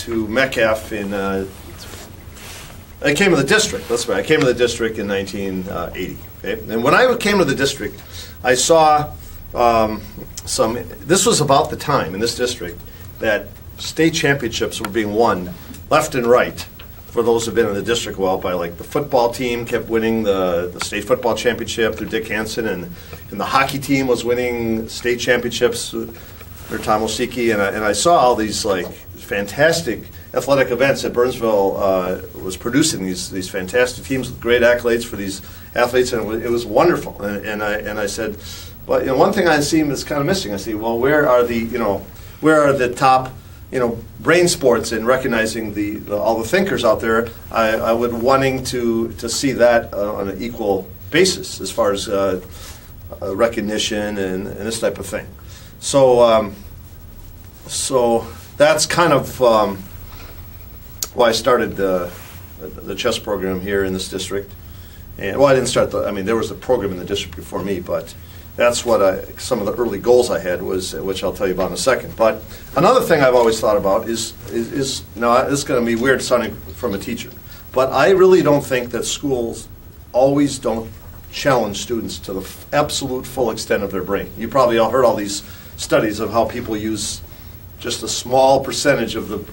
to Metcalf I came to the district, that's right. I came to the district in 1980. Okay? And when I came to the district, I saw this was about the time in this district that state championships were being won left and right for those who've been in the district well by, like, the football team kept winning the state football championship through Dick Hansen, and the hockey team was winning state championships under Tom Osiki, and I saw all these, like, fantastic athletic events that Burnsville was producing, these fantastic teams with great accolades for these athletes, and it was wonderful. And I said, well, one thing I see is kind of missing. I see, well, where are the top, brain sports in recognizing all the thinkers out there? I would wanting to see that on an equal basis as far as recognition and this type of thing. So that's kind of why I started the chess program here in this district. And I didn't start there was a program in the district before me, but that's what some of the early goals I had was, which I'll tell you about in a second. But another thing I've always thought about is now this is going to be weird sounding from a teacher, but I really don't think that schools always don't challenge students to the absolute full extent of their brain. You probably all heard all these studies of how people use just a small percentage of the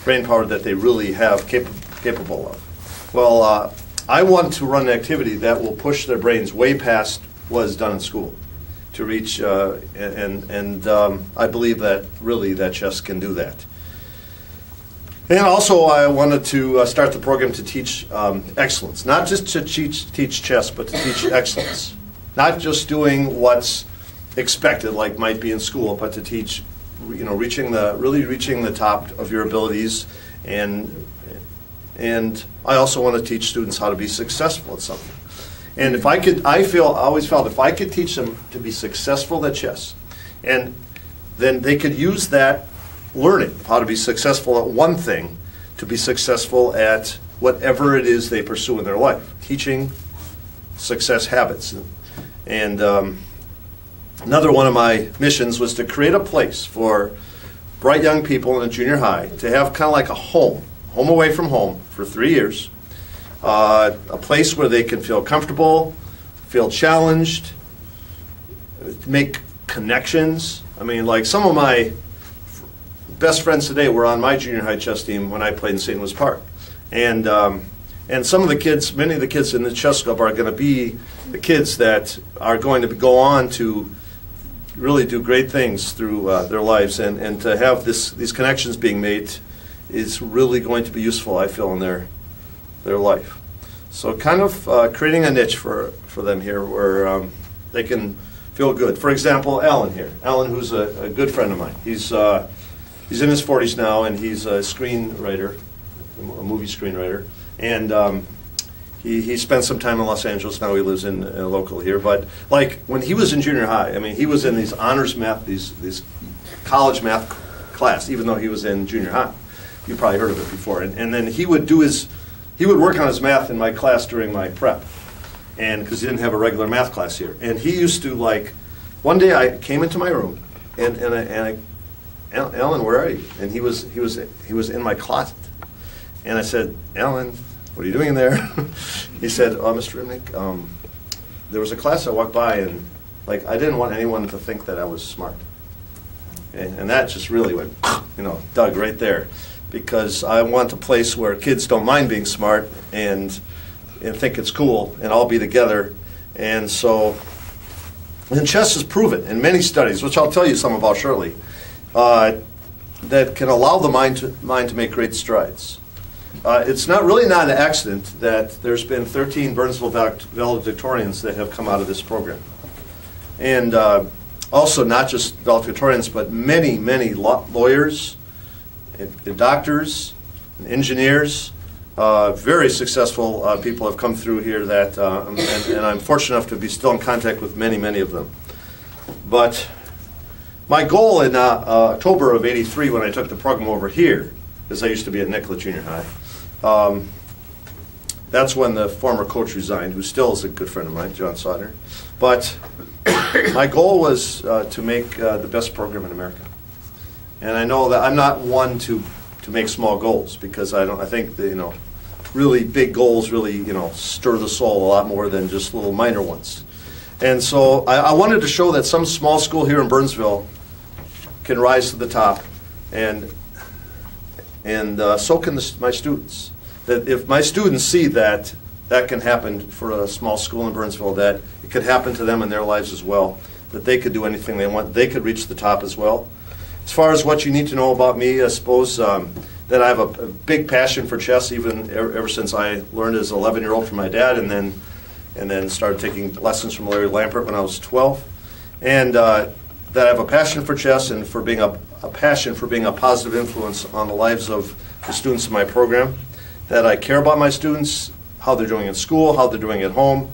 brain power that they really have capable of. Well, I want to run an activity that will push their brains way past what is done in school to reach, and I believe that really that chess can do that. And also I wanted to start the program to teach excellence, not just to teach chess, but to teach excellence. Not just doing what's expected like might be in school, but to teach, reaching the top of your abilities, and I also want to teach students how to be successful at something. And if I always felt if I could teach them to be successful at chess, and then they could use that learning of how to be successful at one thing to be successful at whatever it is they pursue in their life. Teaching success habits. And another one of my missions was to create a place for bright young people in a junior high to have kind of like a home away from home for 3 years. A place where they can feel comfortable, feel challenged, make connections. I mean, like some of my best friends today were on my junior high chess team when I played in St. Louis Park. And some of the kids, many of the kids in the chess club are going to be the kids that are going to go on to really do great things through their lives. And to have these connections being made is really going to be useful, I feel, in their life. So kind of creating a niche for them here where they can feel good. For example, Alan here. Alan, who's a good friend of mine. He's in his 40s now, and he's a screenwriter, a movie screenwriter. And he spent some time in Los Angeles. Now he lives in local here. But like when he was in junior high, I mean, he was in these honors math, these college math class, even though he was in junior high. You probably heard of it before. And then he would work on his math in my class during my prep, and because he didn't have a regular math class here. And he used to, like, one day I came into my room, and I, Alan, where are you? And he was in my closet, and I said, Alan, what are you doing in there? He said, Mr. Rimnick, there was a class I walked by, and like I didn't want anyone to think that I was smart, and that just really went, dug right there. Because I want a place where kids don't mind being smart and think it's cool and all be together. And so, and chess has proven in many studies, which I'll tell you some about shortly, that can allow the mind to make great strides. It's not an accident that there's been 13 Burnsville valedictorians that have come out of this program. And also not just valedictorians, but many, many lawyers, and doctors, and engineers, very successful people have come through here that, and I'm fortunate enough to be still in contact with many, many of them. But my goal in October of '83 when I took the program over here, because I used to be at Nicolet Junior High, that's when the former coach resigned, who still is a good friend of mine, John Sauter. But my goal was to make the best program in America. And I know that I'm not one to to make small goals, because I think that, really big goals really, stir the soul a lot more than just little minor ones. And so I wanted to show that some small school here in Burnsville can rise to the top, and so can my students. That if my students see that can happen for a small school in Burnsville, that it could happen to them in their lives as well, that they could do anything they want, they could reach the top as well. As far as what you need to know about me, I suppose that I have a big passion for chess, even ever since I learned as an 11-year-old from my dad, and then started taking lessons from Larry Lampert when I was 12. And that I have a passion for chess and for being a passion for being a positive influence on the lives of the students in my program. That I care about my students, how they're doing in school, how they're doing at home,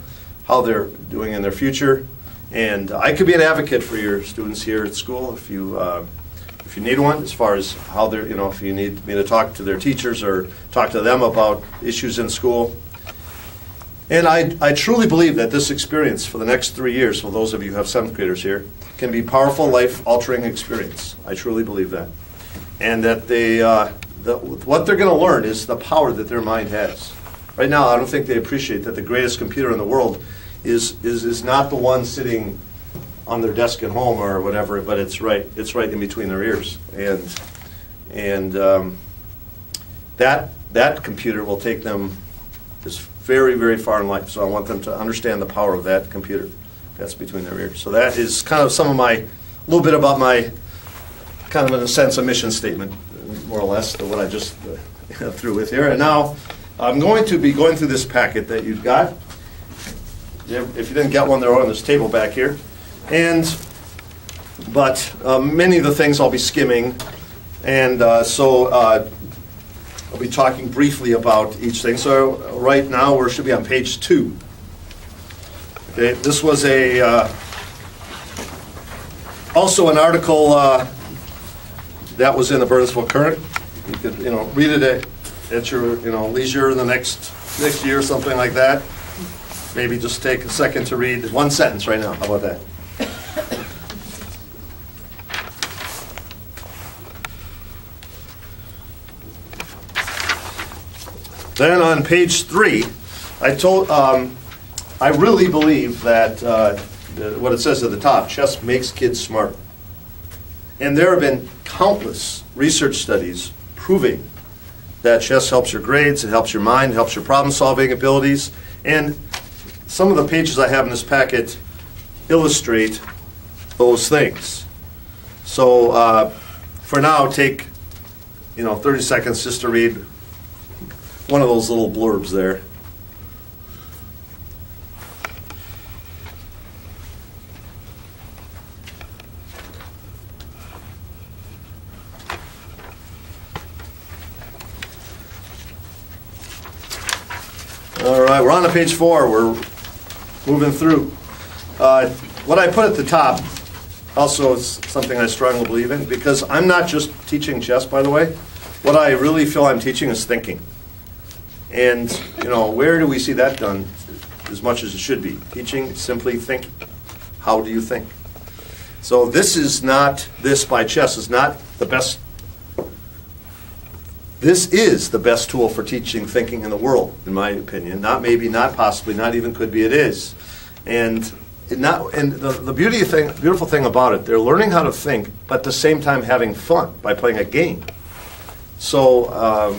how they're doing in their future. And I could be an advocate for your students here at school if you need one, as far as how they're, if you need me to talk to their teachers or talk to them about issues in school. And I truly believe that this experience for the next 3 years, for those of you who have 7th graders here, can be powerful, life-altering experience. I truly believe that. And that what they're going to learn is the power that their mind has. Right now, I don't think they appreciate that the greatest computer in the world is not the one sitting on their desk at home or whatever, but it's right in between their ears. And that computer will take them just very, very far in life. So I want them to understand the power of that computer that's between their ears. So that is kind of a little bit about my, kind of in a sense, a mission statement, more or less, than what I just threw with here. And now I'm going to be going through this packet that you've got. If you didn't get one, they're on this table back here. But many of the things I'll be skimming, and so I'll be talking briefly about each thing. So right now we should be on page 2. Okay, this was also an article that was in the Burnsville Current. You could read it at your leisure in the next year or something like that. Maybe just take a second to read one sentence right now. How about that? Then on page 3, I really believe that what it says at the top, chess makes kids smart. And there have been countless research studies proving that chess helps your grades, it helps your mind, helps your problem-solving abilities. And some of the pages I have in this packet illustrate those things. So for now, take 30 seconds just to read one of those little blurbs there. All right, we're on to page 4. We're moving through. What I put at the top also is something I strongly believe in, because I'm not just teaching chess, by the way. What I really feel I'm teaching is thinking. And, where do we see that done as much as it should be? Teaching simply thinking. How do you think? So this by chess is not the best. This is the best tool for teaching thinking in the world, in my opinion. Not maybe, not possibly, not even could be, it is. And the beautiful thing about it, they're learning how to think, but at the same time having fun by playing a game. So,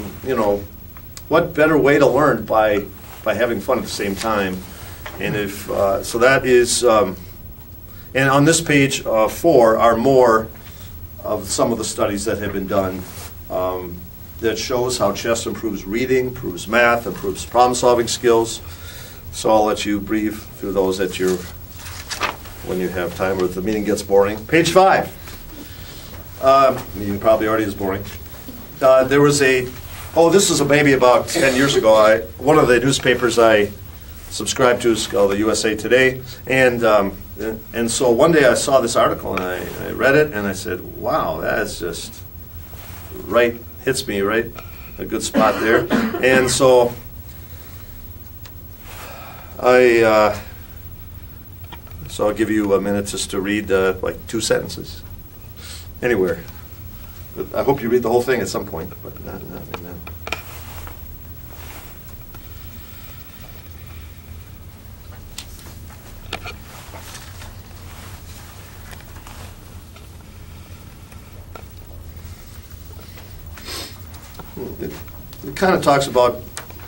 what better way to learn by having fun at the same time? And so that is, and on this page 4 are more of some of the studies that have been done that shows how chess improves reading, improves math, improves problem-solving skills. So I'll let you breathe through those when you have time, or if the meeting gets boring. Page 5. Meeting probably already is boring. There was this is maybe about 10 years ago. One of the newspapers I subscribed to is called the USA Today, and so one day I saw this article and I read it and I said, wow, that is just hits me right, a good spot there. And so I'll give you a minute just to read like 2 sentences anywhere. But I hope you read the whole thing at some point, but not right now. It kind of talks about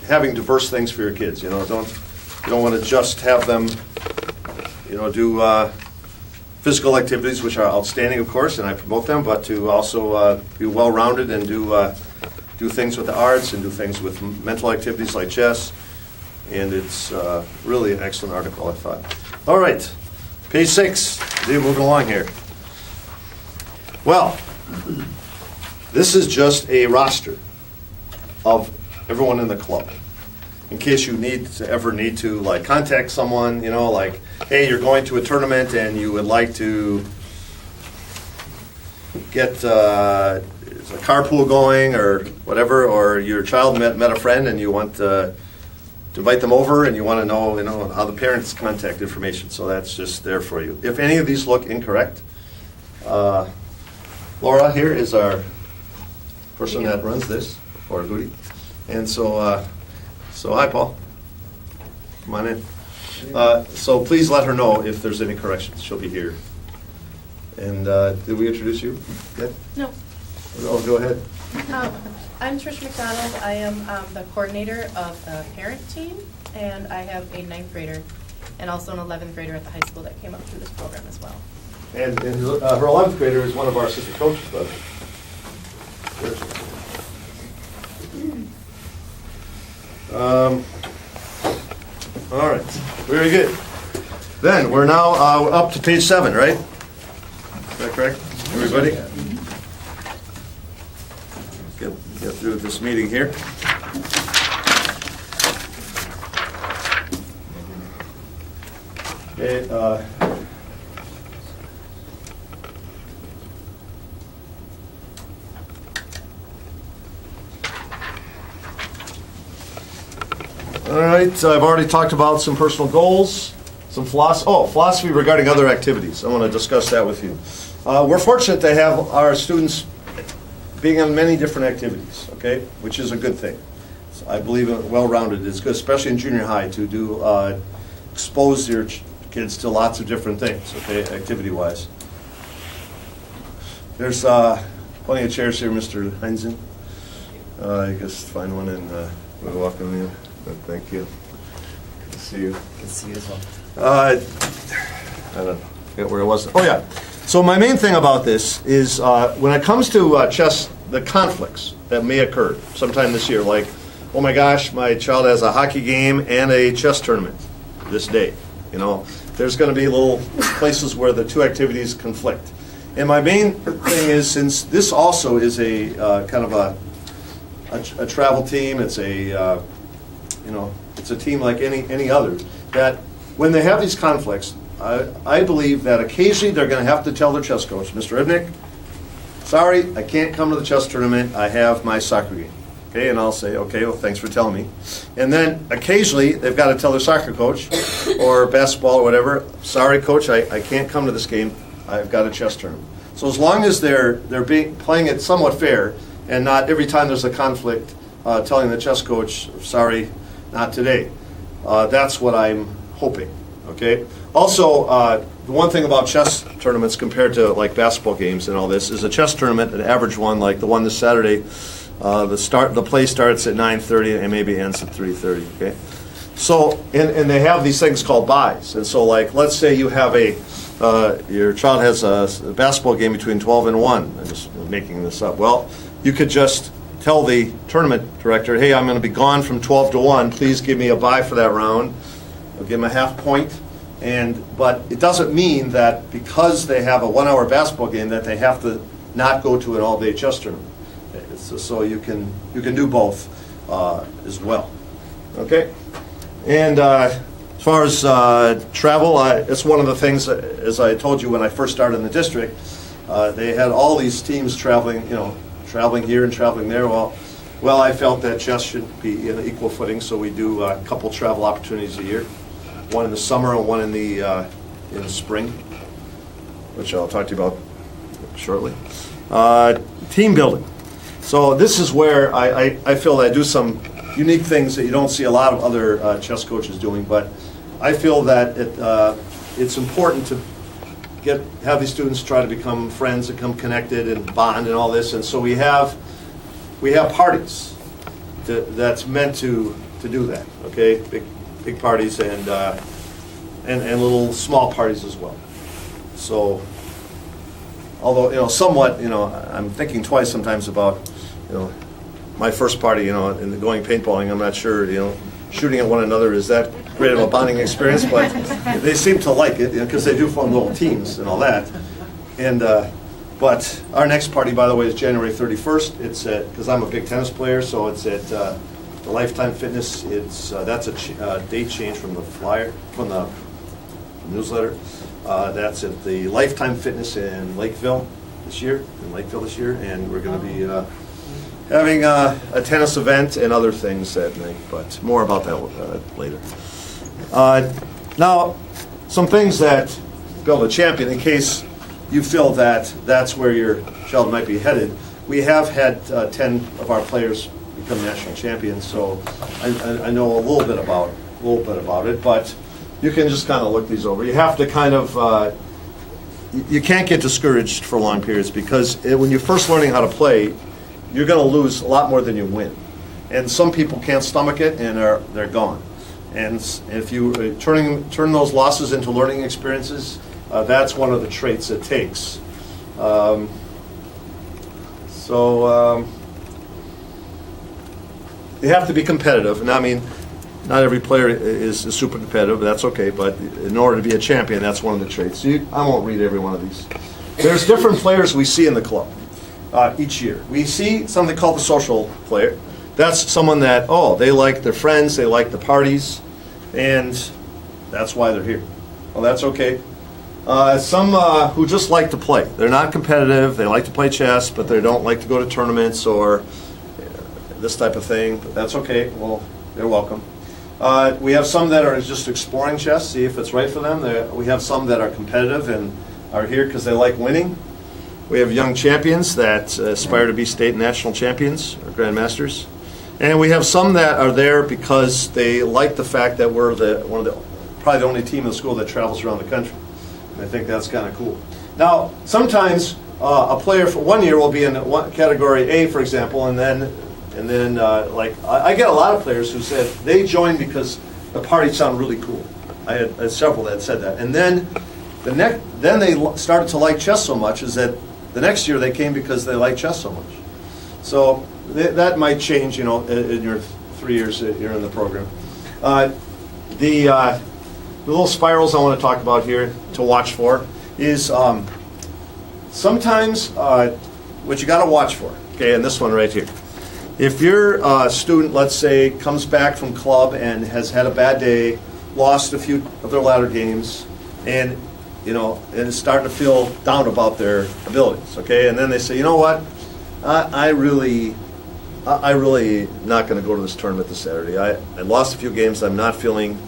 having diverse things for your kids. You don't want to just have them, do physical activities, which are outstanding, of course, and I promote them, but to also be well-rounded and do things with the arts and do things with mental activities like chess. And it's really an excellent article, I thought. All right, page 6. Moving along here. Well, this is just a roster of everyone in the club. In case you ever need to like contact someone, like, hey, you're going to a tournament and you would like to get a carpool going or whatever, or your child met a friend and you want to invite them over and you want to know, how the parents' contact information. So that's just there for you. If any of these look incorrect, Laura here is our person that runs this, or Goody. And so hi, Paul. Come on in. So please let her know if there's any corrections. She'll be here. And did we introduce you yet? No. Oh, go ahead. I'm Trish McDonald. I am the coordinator of the parent team, and I have a 9th grader and also an 11th grader at the high school that came up through this program as well. And her 11th grader is one of our assistant coaches, by the way. All right, very good. Then we're now up to page 7, right? Is that correct, everybody? Get through this meeting here. Okay. All right, I've already talked about some personal goals, some philosophy regarding other activities. I want to discuss that with you. We're fortunate to have our students being on many different activities, okay, which is a good thing. So I believe well-rounded is good, especially in junior high, to do expose your kids to lots of different things, okay, activity-wise. There's plenty of chairs here, Mr. Heinzen. I guess find one and we'll welcome you. Thank you. Good to see you. Good to see you as well. I don't forget where I was. Oh, yeah. So my main thing about this is when it comes to chess, the conflicts that may occur sometime this year, like, oh my gosh, my child has a hockey game and a chess tournament this day. There's going to be little places where the two activities conflict. And my main thing is, since this also is a kind of a travel team, it's a it's a team like any other, that when they have these conflicts, I believe that occasionally they're going to have to tell their chess coach, Mr. Ibnick, sorry, I can't come to the chess tournament, I have my soccer game. Okay, and I'll say, okay, well, thanks for telling me. And then occasionally they've got to tell their soccer coach or basketball or whatever, sorry, coach, I can't come to this game, I've got a chess tournament. So as long as they're playing it somewhat fair and not every time there's a conflict telling the chess coach, sorry, not today. That's what I'm hoping, okay? Also, the one thing about chess tournaments compared to like basketball games and all this is a chess tournament, an average one like the one this Saturday, the play starts at 9:30 and maybe ends at 3:30, okay? So, and they have these things called buys. And so like, let's say you have your child has a basketball game between 12 and 1. I'm just making this up. Well, you could just tell the tournament director, hey, I'm going to be gone from 12 to 1. Please give me a bye for that round. I'll give them a half point. But it doesn't mean that because they have a 1-hour basketball game that they have to not go to an all-day chess tournament. So you can do both as well. Okay? And as far as travel, it's one of the things, as I told you when I first started in the district, they had all these teams traveling, traveling here and traveling there. Well, I felt that chess should be in equal footing, so we do a couple travel opportunities a year, one in the summer and one in the spring, which I'll talk to you about shortly. Team building. So this is where I feel that I do some unique things that you don't see a lot of other chess coaches doing, but I feel that it's important to have these students try to become friends and become connected and bond and all this, and so we have parties that's meant to do that. Okay, big parties and little small parties as well. So, although somewhat, I'm thinking twice sometimes about my first party, and going paintballing. I'm not sure, shooting at one another is that great of a bonding experience, but they seem to like it because they do form little teams and all that. And but our next party, by the way, is January 31st. It's because I'm a big tennis player, so it's at the Lifetime Fitness. That's a date change from the flyer from the newsletter. That's at the Lifetime Fitness in Lakeville this year, and we're going to be having a tennis event and other things that night, but more about that later. Now, some things that build a champion, in case you feel that that's where your child might be headed. We have had 10 of our players become national champions, so I know a little bit about it, but you can just kind of look these over. You have to kind of, you can't get discouraged for long periods, because when you're first learning how to play, you're going to lose a lot more than you win. And some people can't stomach it, and they're gone. And if you turn those losses into learning experiences, that's one of the traits it takes. You have to be competitive. And I mean, not every player is super competitive, but that's okay. But in order to be a champion, that's one of the traits. I won't read every one of these. There's different players we see in the club each year. We see something called the social player. That's someone that, they like their friends, they like the parties, and that's why they're here. Well, that's okay. Some who just like to play. They're not competitive, they like to play chess, but they don't like to go to tournaments or this type of thing. But that's okay, well, they're welcome. We have some that are just exploring chess, see if it's right for them. We have some that are competitive and are here because they like winning. We have young champions that aspire to be state and national champions or grandmasters. And we have some that are there because they like the fact that we're probably the only team in the school that travels around the country. And I think that's kind of cool. Now, sometimes a player for 1 year will be in category A, for example, and then I get a lot of players who said they joined because the party sounded really cool. I had several that said that. And then they started to like chess so much is that the next year they came because they like chess so much. So that might change, in your 3 years that you're in the program. The little spirals I want to talk about here to watch for is sometimes what you got to watch for. Okay, and this one right here. If your student, let's say, comes back from club and has had a bad day, lost a few of their latter games, and and is starting to feel down about their abilities, okay? And then they say, you know what? I really not going to go to this tournament this Saturday. I lost a few games. I'm not feeling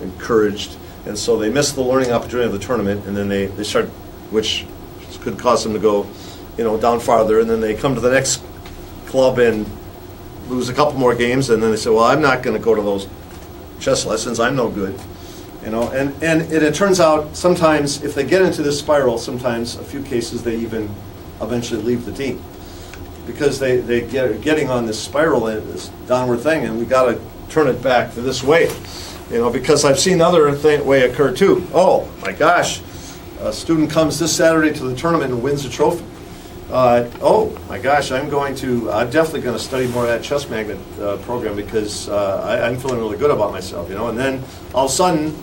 encouraged, and so they miss the learning opportunity of the tournament, and then they start, which could cause them to go, down farther, and then they come to the next club and lose a couple more games, and then they say, well, I'm not going to go to those chess lessons. I'm no good. And it turns out sometimes if they get into this spiral, sometimes a few cases they even eventually leave the team because they getting on this spiral and this downward thing, and we got to turn it back to this way, because I've seen other way occur too. Oh my gosh, a student comes this Saturday to the tournament and wins a trophy. Oh my gosh, I'm definitely going to study more of that Chess Magnet program because I'm feeling really good about myself, and then all of a sudden,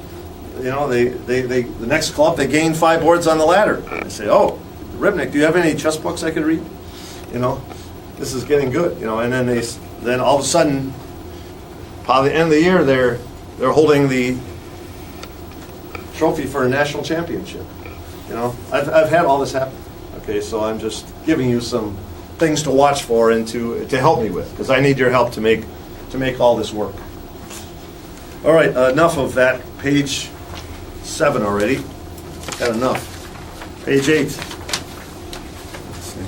the next club, they gain 5 boards on the ladder. They say, oh, Ribnick, do you have any chess books I could read? This is getting good, and then all of a sudden, by the end of the year, they're holding the trophy for a national championship. I've had all this happen. Okay, so I'm just giving you some things to watch for and to help me with, because I need your help to make all this work. All right, enough of that. Page 7 already. Got enough. Page 8. Let's see.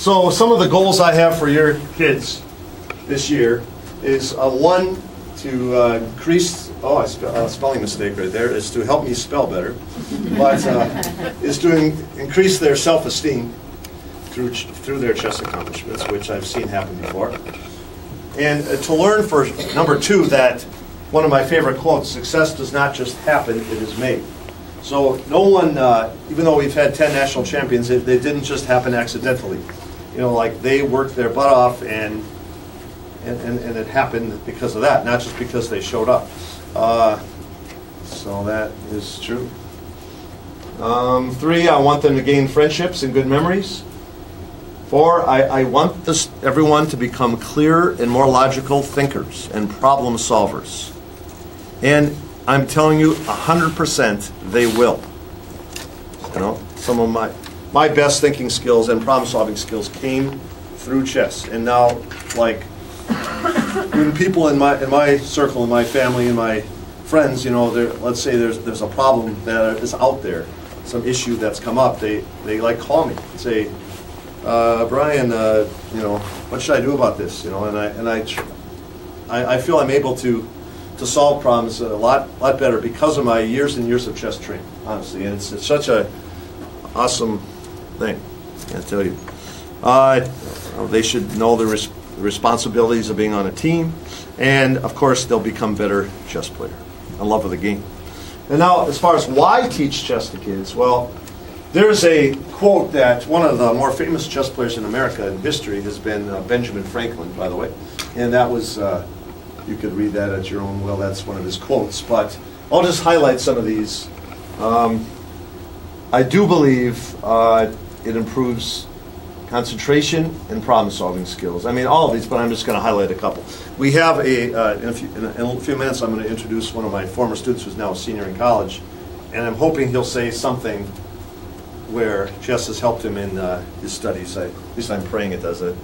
So some of the goals I have for your kids this year is one, to increase, spelling mistake right there, is to help me spell better, but is to increase their self-esteem through their chess accomplishments, which I've seen happen before. And to learn, for number 2, that one of my favorite quotes, success does not just happen, it is made. So no one, even though we've had 10 national champions, they didn't just happen accidentally. You know, like they worked their butt off and it happened because of that, not just because they showed up. So that is true. 3, I want them to gain friendships and good memories. 4, I want everyone to become clearer and more logical thinkers and problem solvers. And I'm telling you, 100% they will. You know, some of my best thinking skills and problem solving skills came through chess. And now, like, when people in my circle, in my family, and my friends, you know, let's say there's a problem that is out there, some issue that's come up, they like call me and say, Brian, you know, what should I do about this? You know, and I feel I'm able to solve problems a lot better because of my years and years of chess training, honestly. And it's such a awesome thing, I tell you. They should know the responsibilities of being on a team, and of course they'll become better chess players. In love with the game. And now, as far as why teach chess to kids, well, there's a quote that one of the more famous chess players in America in history has been Benjamin Franklin, by the way, and that was, you could read that at your own will, that's one of his quotes, but I'll just highlight some of these. I do believe it improves concentration and problem-solving skills. I mean, all of these, but I'm just going to highlight a couple. We have in a few minutes, I'm going to introduce one of my former students who's now a senior in college, and I'm hoping he'll say something where chess has helped him in his studies. At least I'm praying it does it.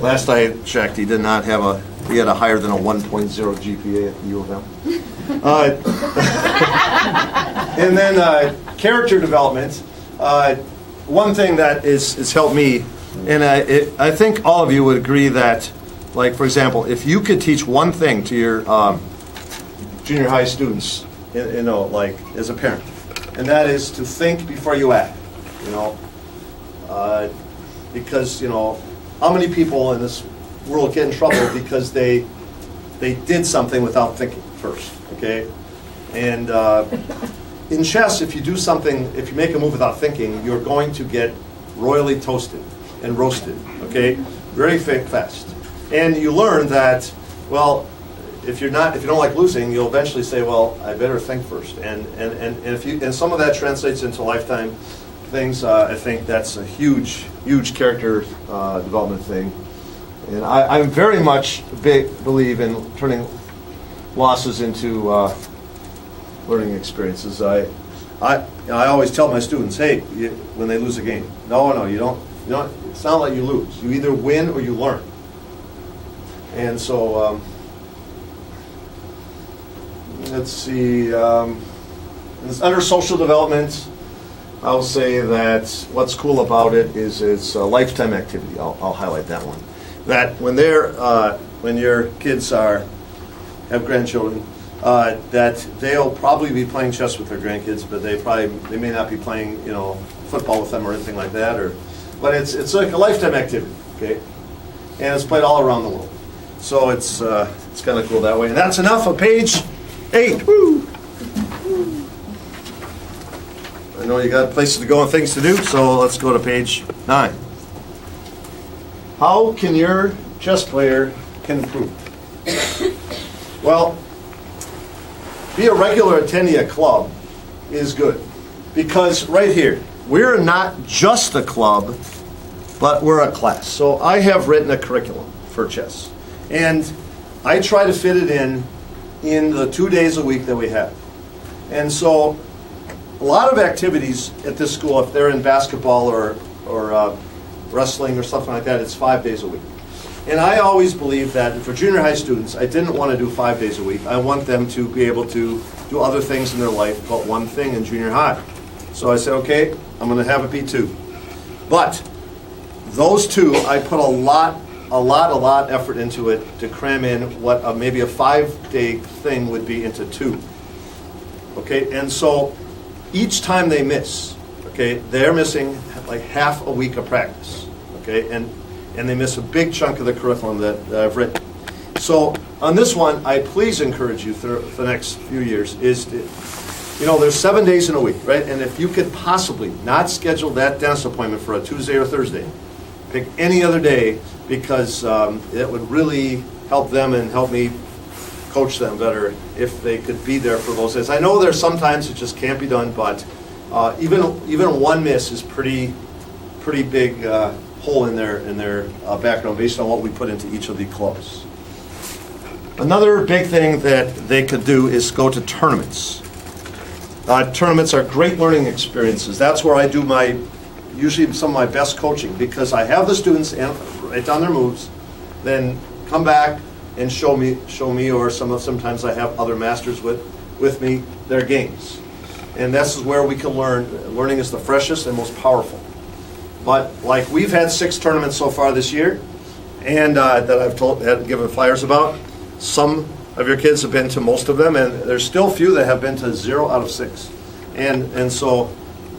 Last I checked, he did not have he had a higher than a 1.0 GPA at the U of M. And then character development. One thing that has helped me, and I think all of you would agree that, like, for example, if you could teach one thing to your junior high students, you know, like, as a parent, and that is to think before you act, you know, because, you know, how many people in this world get in trouble because they did something without thinking first, okay? And in chess, if you do something, if you make a move without thinking, you're going to get royally toasted and roasted, okay? Very fast. And you learn that, well, if you don't like losing, you'll eventually say, well, I better think first. And some of that translates into lifetime things. I think that's a huge character development thing. And I very much believe in turning losses into learning experiences. I always tell my students, hey, when they lose a game, no, you don't. It's not like you lose. You either win or you learn. And so, let's see. Under social development, I'll say that what's cool about it is it's a lifetime activity. I'll highlight that one. That when your kids have grandchildren, that they'll probably be playing chess with their grandkids, but they may not be playing, you know, football with them or anything like that. But it's like a lifetime activity, okay? And it's played all around the world, so it's kind of cool that way. And that's enough of page 8. Woo! I know you got places to go and things to do, so let's go to page 9. How can your chess player improve? Well, be a regular attendee at club is good, because right here, we're not just a club, but we're a class. So I have written a curriculum for chess, and I try to fit it in the 2 days a week that we have. And so a lot of activities at this school, if they're in basketball or wrestling or something like that, it's 5 days a week. And I always believe that for junior high students, I didn't want to do 5 days a week. I want them to be able to do other things in their life but one thing in junior high. So I said, okay, I'm going to have it be 2. But those two, I put a lot effort into it to cram in what maybe a 5-day thing would be into 2. Okay, and so each time they miss, okay, they're missing like half a week of practice, okay, and they miss a big chunk of the curriculum that I've written. So on this one, I please encourage you for the next few years is to, there's 7 days in a week, right? And if you could possibly not schedule that dentist appointment for a Tuesday or Thursday, pick any other day, because it would really help them and help me coach them better if they could be there for those days. I know there's sometimes it just can't be done, but even one miss is pretty big hole in their background based on what we put into each of the clubs. Another big thing that they could do is go to tournaments. Tournaments are great learning experiences. That's where I do usually some of my best coaching, because I have the students write down their moves, then come back and show me, or sometimes I have other masters with me, their games. And this is where we can learn. Learning is the freshest and most powerful. But like we've had 6 tournaments so far this year, and that I've given flyers about. Some of your kids have been to most of them, and there's still few that have been to 0 out of 6. And so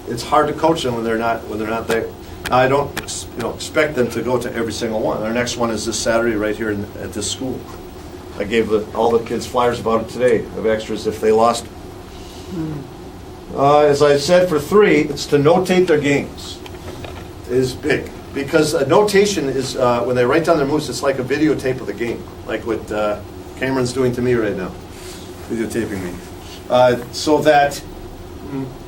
it's hard to coach them when they're not there. Now, I don't expect them to go to every single one. Our next one is this Saturday right here at this school. I gave all the kids flyers about it today of extras if they lost. As I said, for 3, it's to notate their games. Is big, because a notation is when they write down their moves, it's like a videotape of the game, like what Cameron's doing to me right now, videotaping me, so that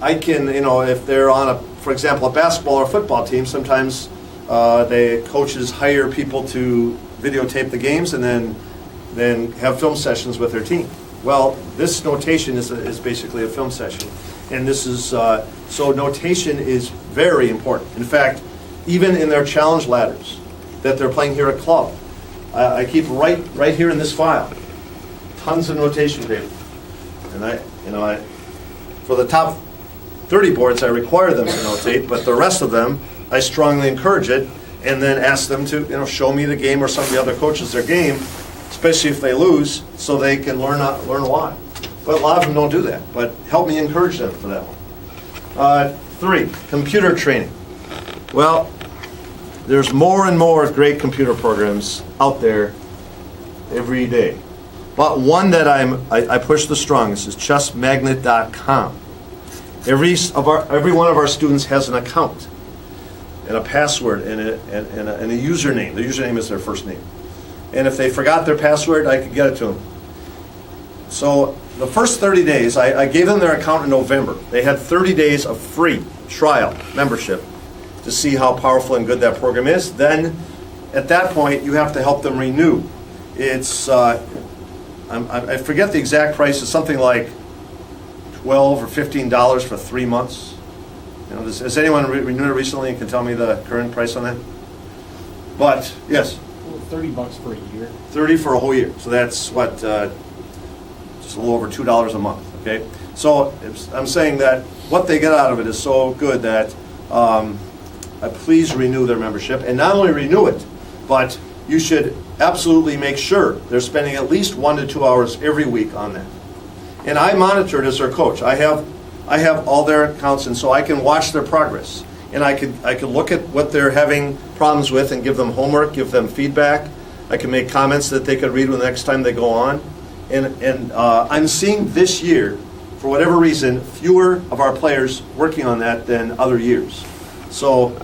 I can, if they're on for example, a basketball or football team, sometimes the coaches hire people to videotape the games and then have film sessions with their team. Well, this notation is basically a film session, and this is so notation is very important. In fact, even in their challenge ladders that they're playing here at club, I keep right here in this file tons of notation paper, and I for the top 30 boards I require them to notate, but the rest of them I strongly encourage it, and then ask them to show me the game or some of the other coaches their game, especially if they lose, so they can learn why. But a lot of them don't do that, but help me encourage them for that one. 3, computer training. Well, there's more and more great computer programs out there every day. But one that I push the strongest is chessmagnet.com. Every one of our students has an account and a password and a username. The username is their first name. And if they forgot their password, I could get it to them. So the first 30 days, I gave them their account in November. They had 30 days of free trial membership to see how powerful and good that program is. Then, at that point, you have to help them renew. It's, I forget the exact price, it's something like $12 or $15 for 3 months. Has anyone renewed it recently and can tell me the current price on that? But, yes. $30 for a year. 30 for a whole year. So that's what, just a little over $2 a month, okay? So I'm saying that what they get out of it is so good that please renew their membership. And not only renew it, but you should absolutely make sure they're spending at least 1 to 2 hours every week on that. And I monitor it as their coach. I have all their accounts, and so I can watch their progress. And I could look at what they're having problems with and give them homework, give them feedback. I can make comments that they could read the next time they go on. And I'm seeing this year, for whatever reason, fewer of our players working on that than other years. So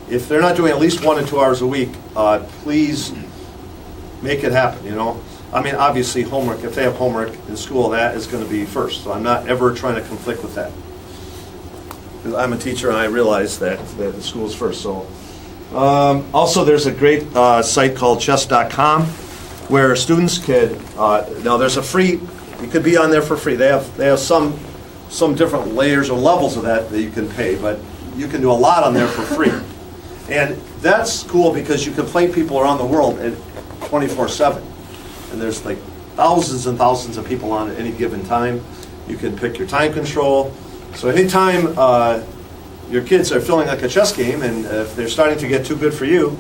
if they're not doing at least 1 to 2 hours a week, please make it happen, I mean, obviously homework, if they have homework in school, that is going to be first. So I'm not ever trying to conflict with that. Because I'm a teacher and I realize that the school is first. So also there's a great site called chess.com where students could, now there's a free, you could be on there for free. They have some different layers or levels of that you can pay, but you can do a lot on there for free. And that's cool because you can play people around the world at 24/7. And there's like thousands and thousands of people on at any given time. You can pick your time control. So anytime your kids are feeling like a chess game, and if they're starting to get too good for you,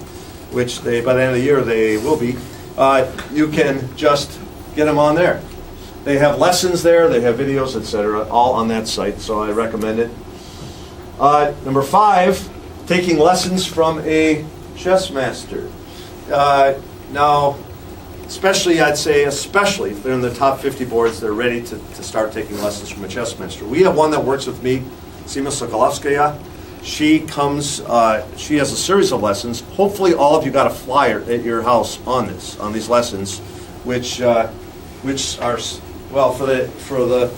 which they by the end of the year they will be, you can just get them on there. They have lessons there, they have videos, etc., all on that site, so I recommend it. Number 5, taking lessons from a chess master. Now, especially, I'd say, especially if they're in the top 50 boards, they're ready to start taking lessons from a chess master. We have one that works with me, Sima Sokolovskaya. She comes, she has a series of lessons. Hopefully all of you got a flyer at your house on these lessons, which are, well, for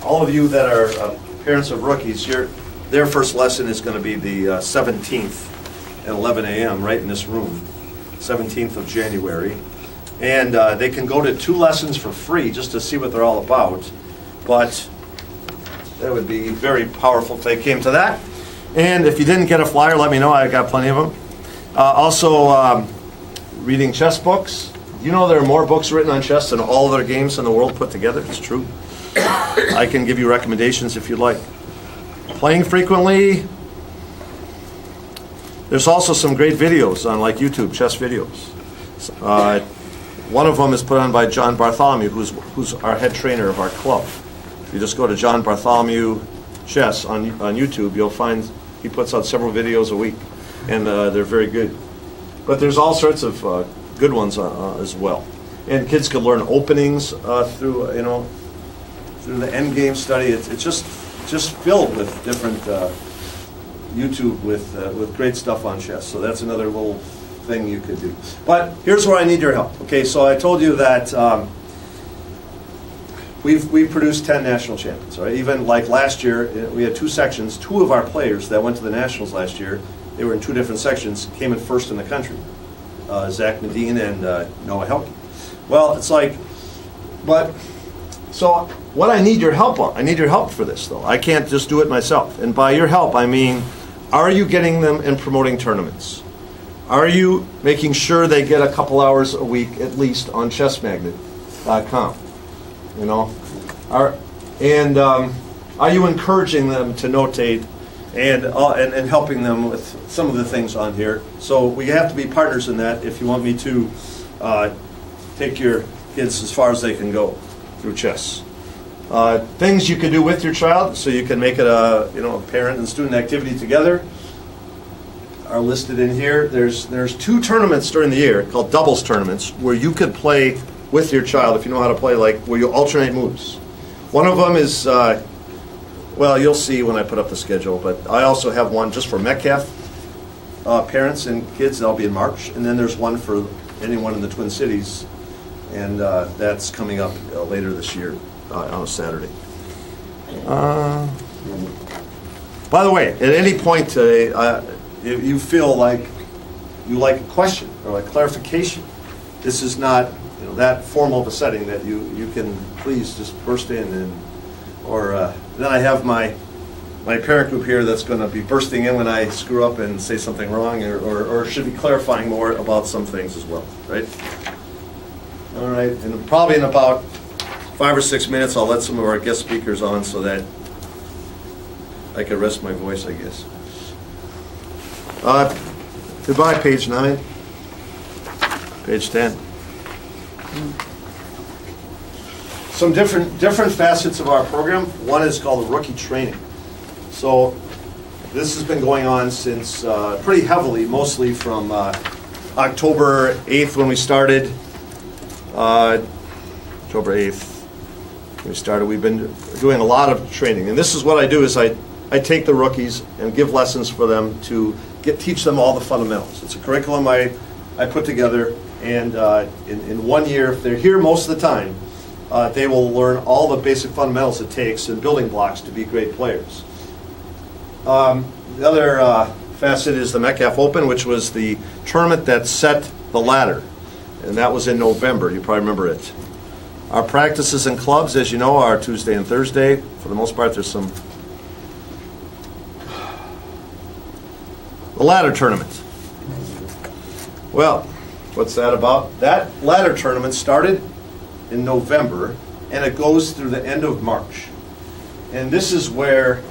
all of you that are parents of rookies, their first lesson is going to be the 17th at 11 a.m. right in this room, 17th of January. And they can go to 2 lessons for free just to see what they're all about. But that would be very powerful if they came to that. And if you didn't get a flyer, let me know. I got plenty of them. Also, reading chess books. You know there are more books written on chess than all other games in the world put together. It's true. I can give you recommendations if you'd like. Playing frequently. There's also some great videos on like YouTube, chess videos. One of them is put on by John Bartholomew, who's our head trainer of our club. If you just go to John Bartholomew Chess on YouTube, you'll find he puts out several videos a week, and they're very good. But there's all sorts of good ones as well. And kids can learn openings through the end game study. It's just filled with different YouTube with great stuff on chess. So that's another little thing you could do. But here's where I need your help. Okay, so I told you that we've produced 10 national champions. Right? Even like last year, we had 2 sections. 2 of our players that went to the nationals last year, they were in 2 different sections, came in first in the country. Zach Medine and Noah Helke. Well, it's like, but so what I need your help on, I need your help for this though. I can't just do it myself. And by your help, I mean, are you getting them in promoting tournaments? Are you making sure they get a couple hours a week at least on chessmagnet.com? You know, are you encouraging them to notate and helping them with some of the things on here? So we have to be partners in that if you want me to take your kids as far as they can go through chess. Things you can do with your child, so you can make it a parent and student activity together, are listed in here. There's 2 tournaments during the year called doubles tournaments where you could play with your child if you know how to play, like where you alternate moves. One of them is, well, you'll see when I put up the schedule, but I also have one just for Metcalf parents and kids. That'll be in March. And then there's one for anyone in the Twin Cities, and that's coming up later this year on a Saturday. By the way, at any point today, if you feel like you like a question or like clarification, this is not that formal of a setting that you can please just burst in then I have my parent group here that's going to be bursting in when I screw up and say something wrong or should be clarifying more about some things as well, right? All right, and probably in about 5 or 6 minutes I'll let some of our guest speakers on so that I can rest my voice, I guess. Goodbye, page 9. Page 10. Some different facets of our program. One is called rookie training. So this has been going on since pretty heavily, mostly from October 8th when we started. October 8th when we started. We've been doing a lot of training. And this is what I do is I take the rookies and give lessons for them to teach them all the fundamentals. It's a curriculum I put together, and in 1 year, if they're here most of the time, they will learn all the basic fundamentals it takes and building blocks to be great players. The other facet is the Metcalf Open, which was the tournament that set the ladder, and that was in November. You probably remember it. Our practices in clubs, as you know, are Tuesday and Thursday. For the most part, there's some. The ladder tournament. Well, what's that about? That ladder tournament started in November, and it goes through the end of March. And this is where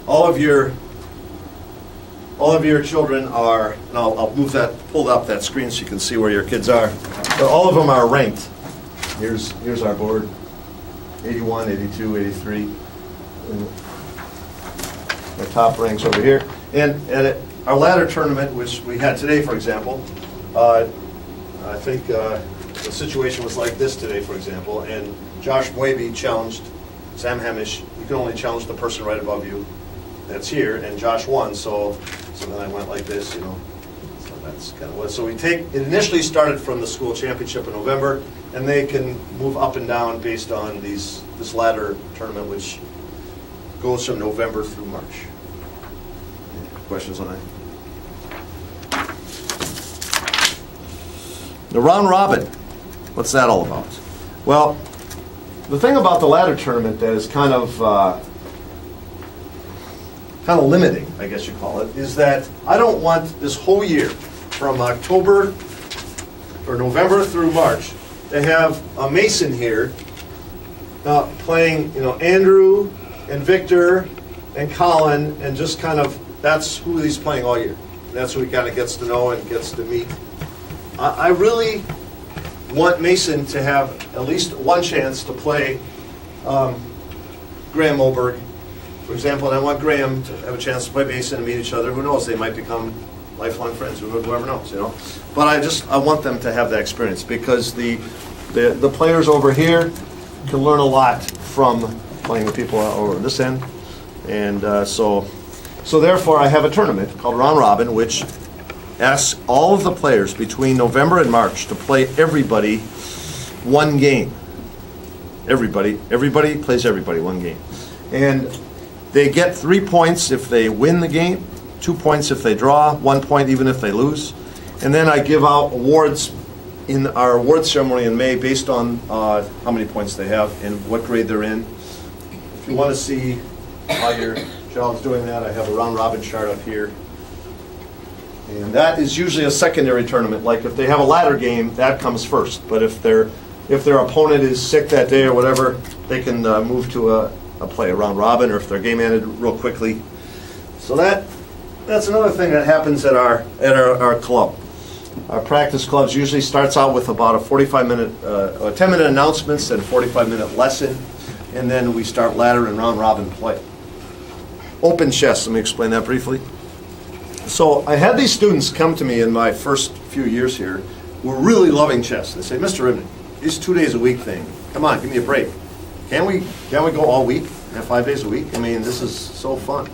all of your children are, and I'll pull up that screen so you can see where your kids are. So all of them are ranked. Here's our board, 81, 82, 83. And the top ranks over here. And at our ladder tournament, which we had today, for example, I think the situation was like this today, for example, and Josh Muebi challenged Sam Hamish. You can only challenge the person right above you that's here, and Josh won, so then I went like this, you know. So that's kind of what. So it initially started from the school championship in November, and they can move up and down based on this ladder tournament, which goes from November through March. Any questions on that? The round robin, what's that all about? Well, the thing about the ladder tournament that is kind of limiting, I guess you call it, is that I don't want this whole year, from October or November through March, to have a Mason here playing, Andrew and Victor and Colin, and just kind of, that's who he's playing all year. That's who he kind of gets to know and gets to meet. I really want Mason to have at least one chance to play Graham Moberg, for example, and I want Graham to have a chance to play Mason and meet each other. Who knows? They might become lifelong friends. Whoever knows, But I want them to have that experience, because the players over here can learn a lot from playing with people over this end, and so therefore I have a tournament called Round Robin, which asks all of the players between November and March to play everybody one game. Everybody plays everybody one game. And they get 3 points if they win the game, 2 points if they draw, 1 point even if they lose. And then I give out awards in our awards ceremony in May based on how many points they have and what grade they're in. If you want to see how your child's doing that, I have a round robin chart up here. And that is usually a secondary tournament. Like if they have a ladder game, that comes first. But if their opponent is sick that day or whatever, they can move to a play, a round robin, or if their game ended real quickly. So that's another thing that happens at our club. Our practice clubs usually starts out with about a 45-minute, 10-minute announcements and 45-minute lesson, and then we start ladder and round robin play. Open chess. Let me explain that briefly. So I had these students come to me in my first few years here who were really loving chess. They say, Mr. Ribnick, this 2 days a week thing, come on, give me a break. Can't we go all week, 5 days a week? I mean, this is so fun.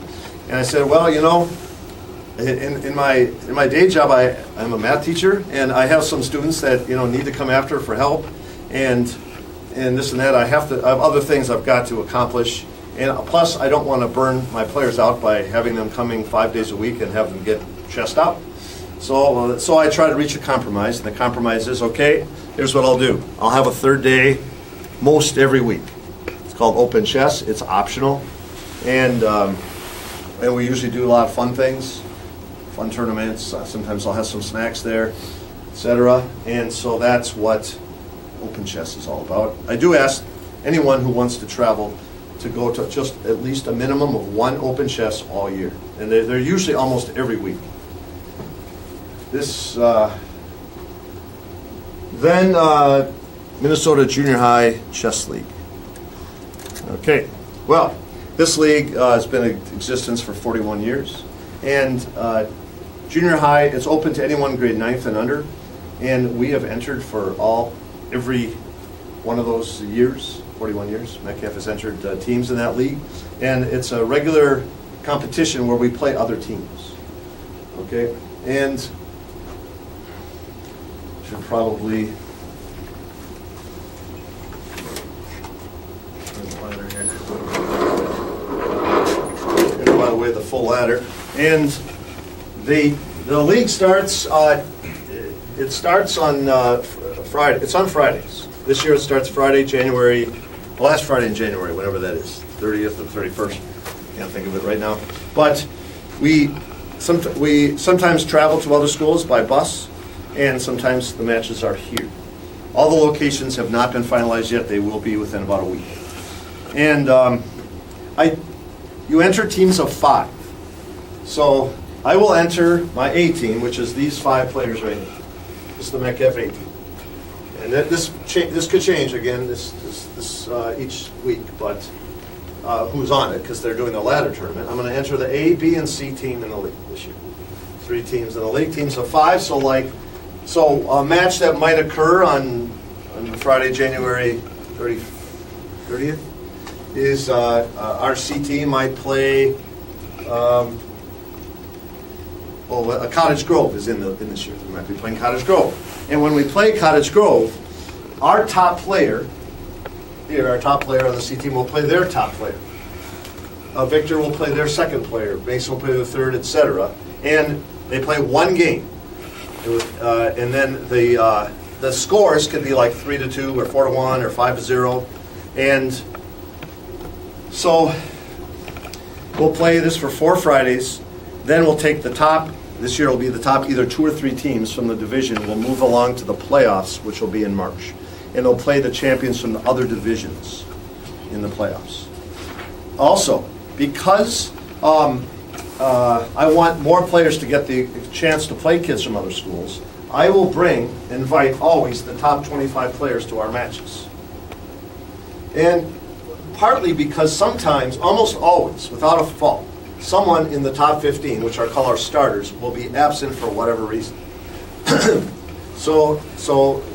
And I said, well, in my day job, I'm a math teacher, and I have some students that need to come after for help, and this and that. I have other things I've got to accomplish. And plus, I don't want to burn my players out by having them coming 5 days a week and have them get chessed out. So I try to reach a compromise, and the compromise is, okay, here's what I'll do. I'll have a third day most every week. It's called open chess. It's optional. And we usually do a lot of fun things, fun tournaments. Sometimes I'll have some snacks there, etc. And so that's what open chess is all about. I do ask anyone who wants to travel to go to just at least a minimum of one open chess all year. And they're usually almost every week. Then Minnesota Junior High Chess League. Okay, well, this league has been in existence for 41 years. And junior high, it's open to anyone grade 9th and under. And we have entered for every one of those years. 41 years. Metcalf has entered teams in that league, and it's a regular competition where we play other teams. Okay, and should probably by the way, the full ladder, and the league starts. It starts on Friday. It's on Fridays. This year it starts Friday, last Friday in January, whatever that is, 30th or 31st. Can't think of it right now. But we sometimes travel to other schools by bus, and sometimes the matches are here. All the locations have not been finalized yet. They will be within about a week. And you enter teams of 5. So I will enter my A team, which is these 5 players right here. This is the Metcalf A team. And this could change again each week, but who's on it, because they're doing the ladder tournament. I'm going to enter the A, B, and C team in the league this year. 3 teams in the league, teams of 5. So a match that might occur on Friday, January 30th, is our C team might play. Cottage Grove is in this year. We might be playing Cottage Grove. And when we play Cottage Grove, our top player, here, our top player on the C team will play their top player. Victor will play their second player. Mason will play the third, etc. And they play 1 game. And then the scores could be like 3-2 or 4-1 or 5-0. And so we'll play this for 4 Fridays. Then we'll take the top. This year will be the top either 2 or 3 teams from the division. We'll move along to the playoffs, which will be in March. And they'll play the champions from the other divisions in the playoffs. Also, because I want more players to get the chance to play kids from other schools, I will invite always the top 25 players to our matches. And partly because sometimes, almost always, without a fault, someone in the top 15, which are called our starters, will be absent for whatever reason. So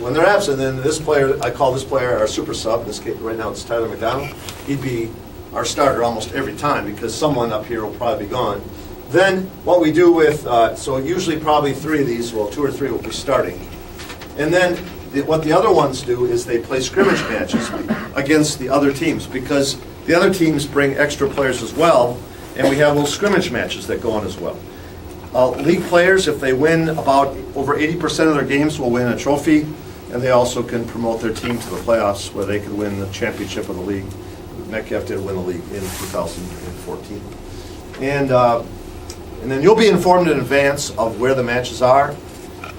when they're absent, then this player, I call this player our super sub. In this case, right now it's Tyler McDonald. He'd be our starter almost every time because someone up here will probably be gone. Then what we do with, so usually probably 3 of these, 2 or 3 will be starting. And then what the other ones do is they play scrimmage matches against the other teams because the other teams bring extra players as well. And we have little scrimmage matches that go on as well. League players, if they win about over 80% of their games, will win a trophy, and they also can promote their team to the playoffs where they could win the championship of the league. Metcalf did win the league in 2014. And then you'll be informed in advance of where the matches are.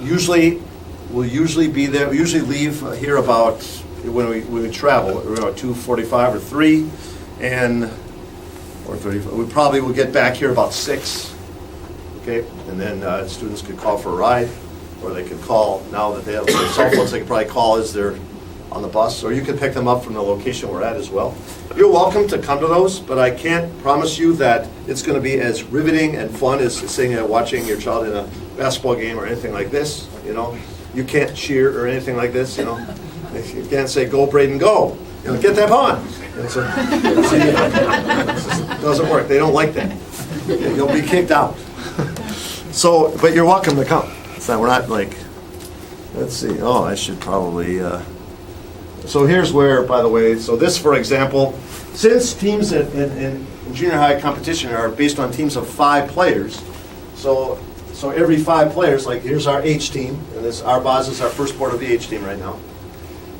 We'll usually be there. We usually leave here about, when we travel, around 2:45 or 3, or 35. We probably will get back here about 6, okay? And then students could call for a ride, or they could call, now that they have their cell phones, they could probably call as they're on the bus, or you can pick them up from the location we're at as well. You're welcome to come to those, but I can't promise you that it's going to be as riveting and fun as sitting and watching your child in a basketball game or anything like this, you know? You can't cheer or anything like this, you know? You can't say, "Go, Braden, go." You know, "Get that on." It doesn't work. They don't like that. You'll be kicked out. So, but you're welcome to come. We're not like, let's see. Oh, I should probably. So here's where, by the way. So this, for example, since teams in junior high competition are based on teams of 5 players, so every 5 players, like here's our H team, and this Arbaz is our first board of the H team right now,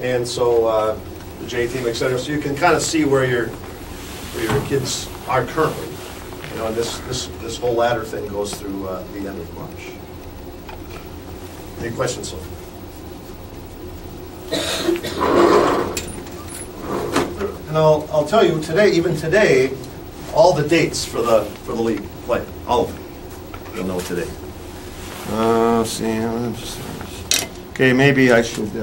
and so. The J team, etc. So you can kind of see where your kids are currently. You know, this whole ladder thing goes through the end of March. Any questions so far? And I'll tell you today, even today, all the dates for the league play, all of them. You'll know today. Okay, maybe I should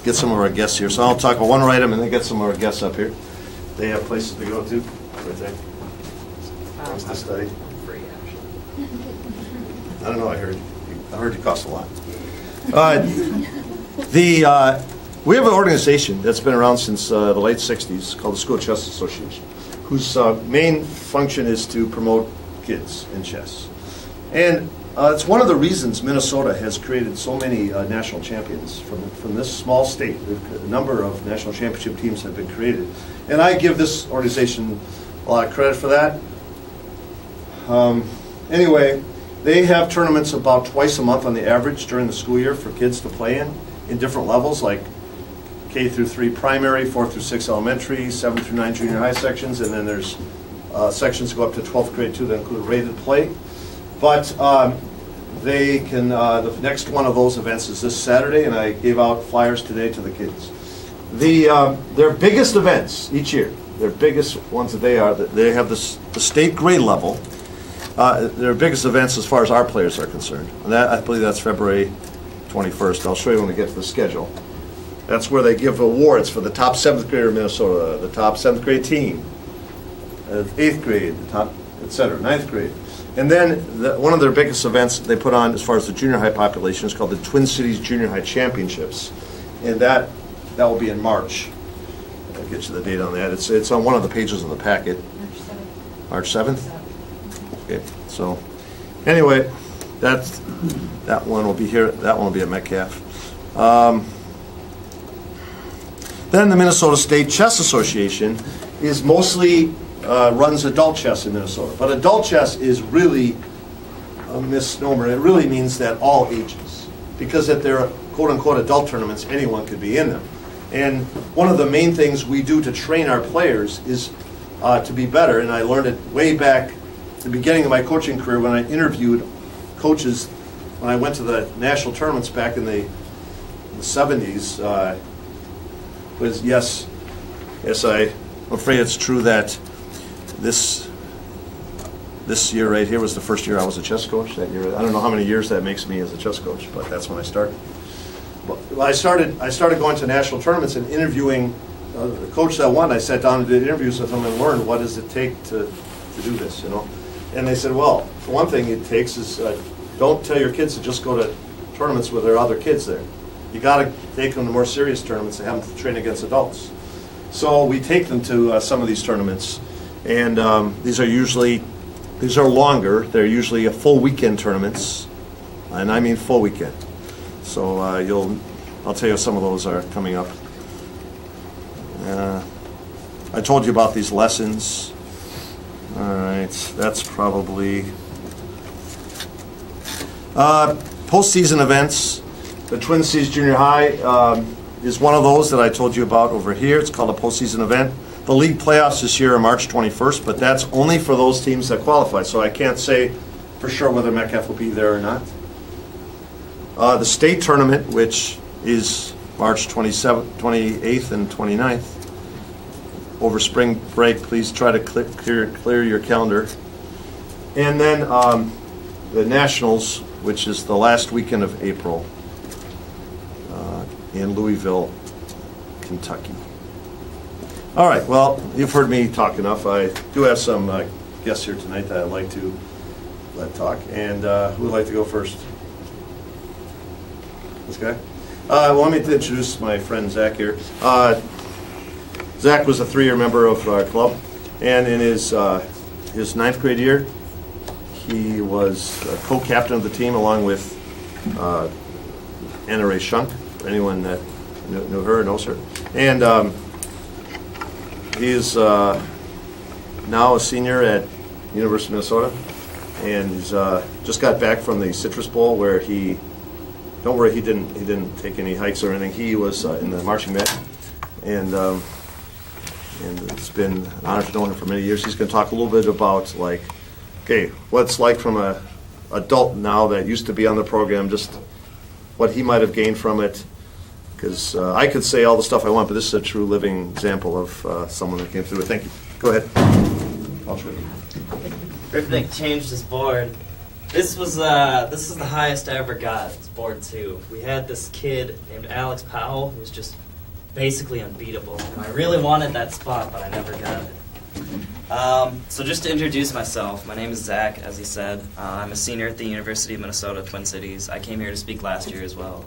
get some of our guests here. So I'll talk about one item and then get some of our guests up here. They have places to go to, right there. Things to study. Free, actually. I don't know. I heard you cost a lot. We have an organization that's been around since the late '60s called the School Chess Association, whose main function is to promote kids in chess. And it's one of the reasons Minnesota has created so many national champions from this small state. A number of national championship teams have been created. And I give this organization a lot of credit for that. Anyway, they have tournaments about twice a month on the average during the school year for kids to play in different levels, like K through 3 primary, 4 through 6 elementary, 7 through 9 junior high sections, and then there's sections go up to 12th grade too that include rated play. But they can, the next one of those events is this Saturday, and I gave out flyers today to the kids. Their biggest events each year, their biggest ones that they have the state grade level. Their biggest events as far as our players are concerned. And that, I believe that's February 21st. I'll show you when we get to the schedule. That's where they give awards for the top 7th grader in Minnesota, the top 7th grade team, 8th grade, the top, et cetera, 9th grade. And then one of their biggest events they put on as far as the junior high population is called the Twin Cities Junior High Championships. And that will be in March. I'll get you the date on that. It's on one of the pages of the packet. March 7th? Okay, so anyway, that one will be here. That one will be at Metcalf. Then the Minnesota State Chess Association is mostly runs adult chess in Minnesota. But adult chess is really a misnomer. It really means that all ages. Because at their quote-unquote adult tournaments, anyone could be in them. And one of the main things we do to train our players is to be better. And I learned it way back at the beginning of my coaching career when I interviewed coaches when I went to the national tournaments back in the 70s. Was yes, I'm afraid it's true that this year right here was the first year I was a chess coach. That year, I don't know how many years that makes me as a chess coach, but that's when I started. Well, I started going to national tournaments and interviewing the coach that won. I sat down and did interviews with them and learned what does it take to do this, you know. And they said, well, for one thing it takes is don't tell your kids to just go to tournaments where there are other kids there. You got to take them to more serious tournaments and have them train against adults. So we take them to some of these tournaments, and these are longer. They're usually a full weekend tournaments, and I mean full weekend. So I'll tell you some of those are coming up. I told you about these lessons. All right, that's probably postseason events. The Twin Cities Junior High is one of those that I told you about over here. It's called a postseason event. The league playoffs this year are March 21st, but that's only for those teams that qualify. So I can't say for sure whether Metcalf will be there or not. The state tournament, which is March 28th and 29th. Over spring break, please try to clear your calendar. And then the Nationals, which is the last weekend of April in Louisville, Kentucky. All right, well, you've heard me talk enough. I do have some guests here tonight that I'd like to let talk. And who would like to go first? This guy? Well, let me introduce my friend Zach here. Zach was a 3-year member of our club, and in his 9th grade year, he was co-captain of the team along with Anna Ray Shunk, for anyone that knew her or knows her. And he is now a senior at University of Minnesota, and he's just got back from the Citrus Bowl where don't worry, he didn't take any hikes or anything. He was in the marching band, and it's been an honor to know him for many years. He's going to talk a little bit about what it's like from a adult now that used to be on the program, just what he might have gained from it. Because I could say all the stuff I want, but this is a true living example of someone that came through it. Thank you. Go ahead. I'll show you. Ripnick changed his board. This is the highest I ever got. It's board 2. We had this kid named Alex Powell who was just basically unbeatable. And I really wanted that spot, but I never got it. So just to introduce myself, my name is Zach, as he said. I'm a senior at the University of Minnesota, Twin Cities. I came here to speak last year as well.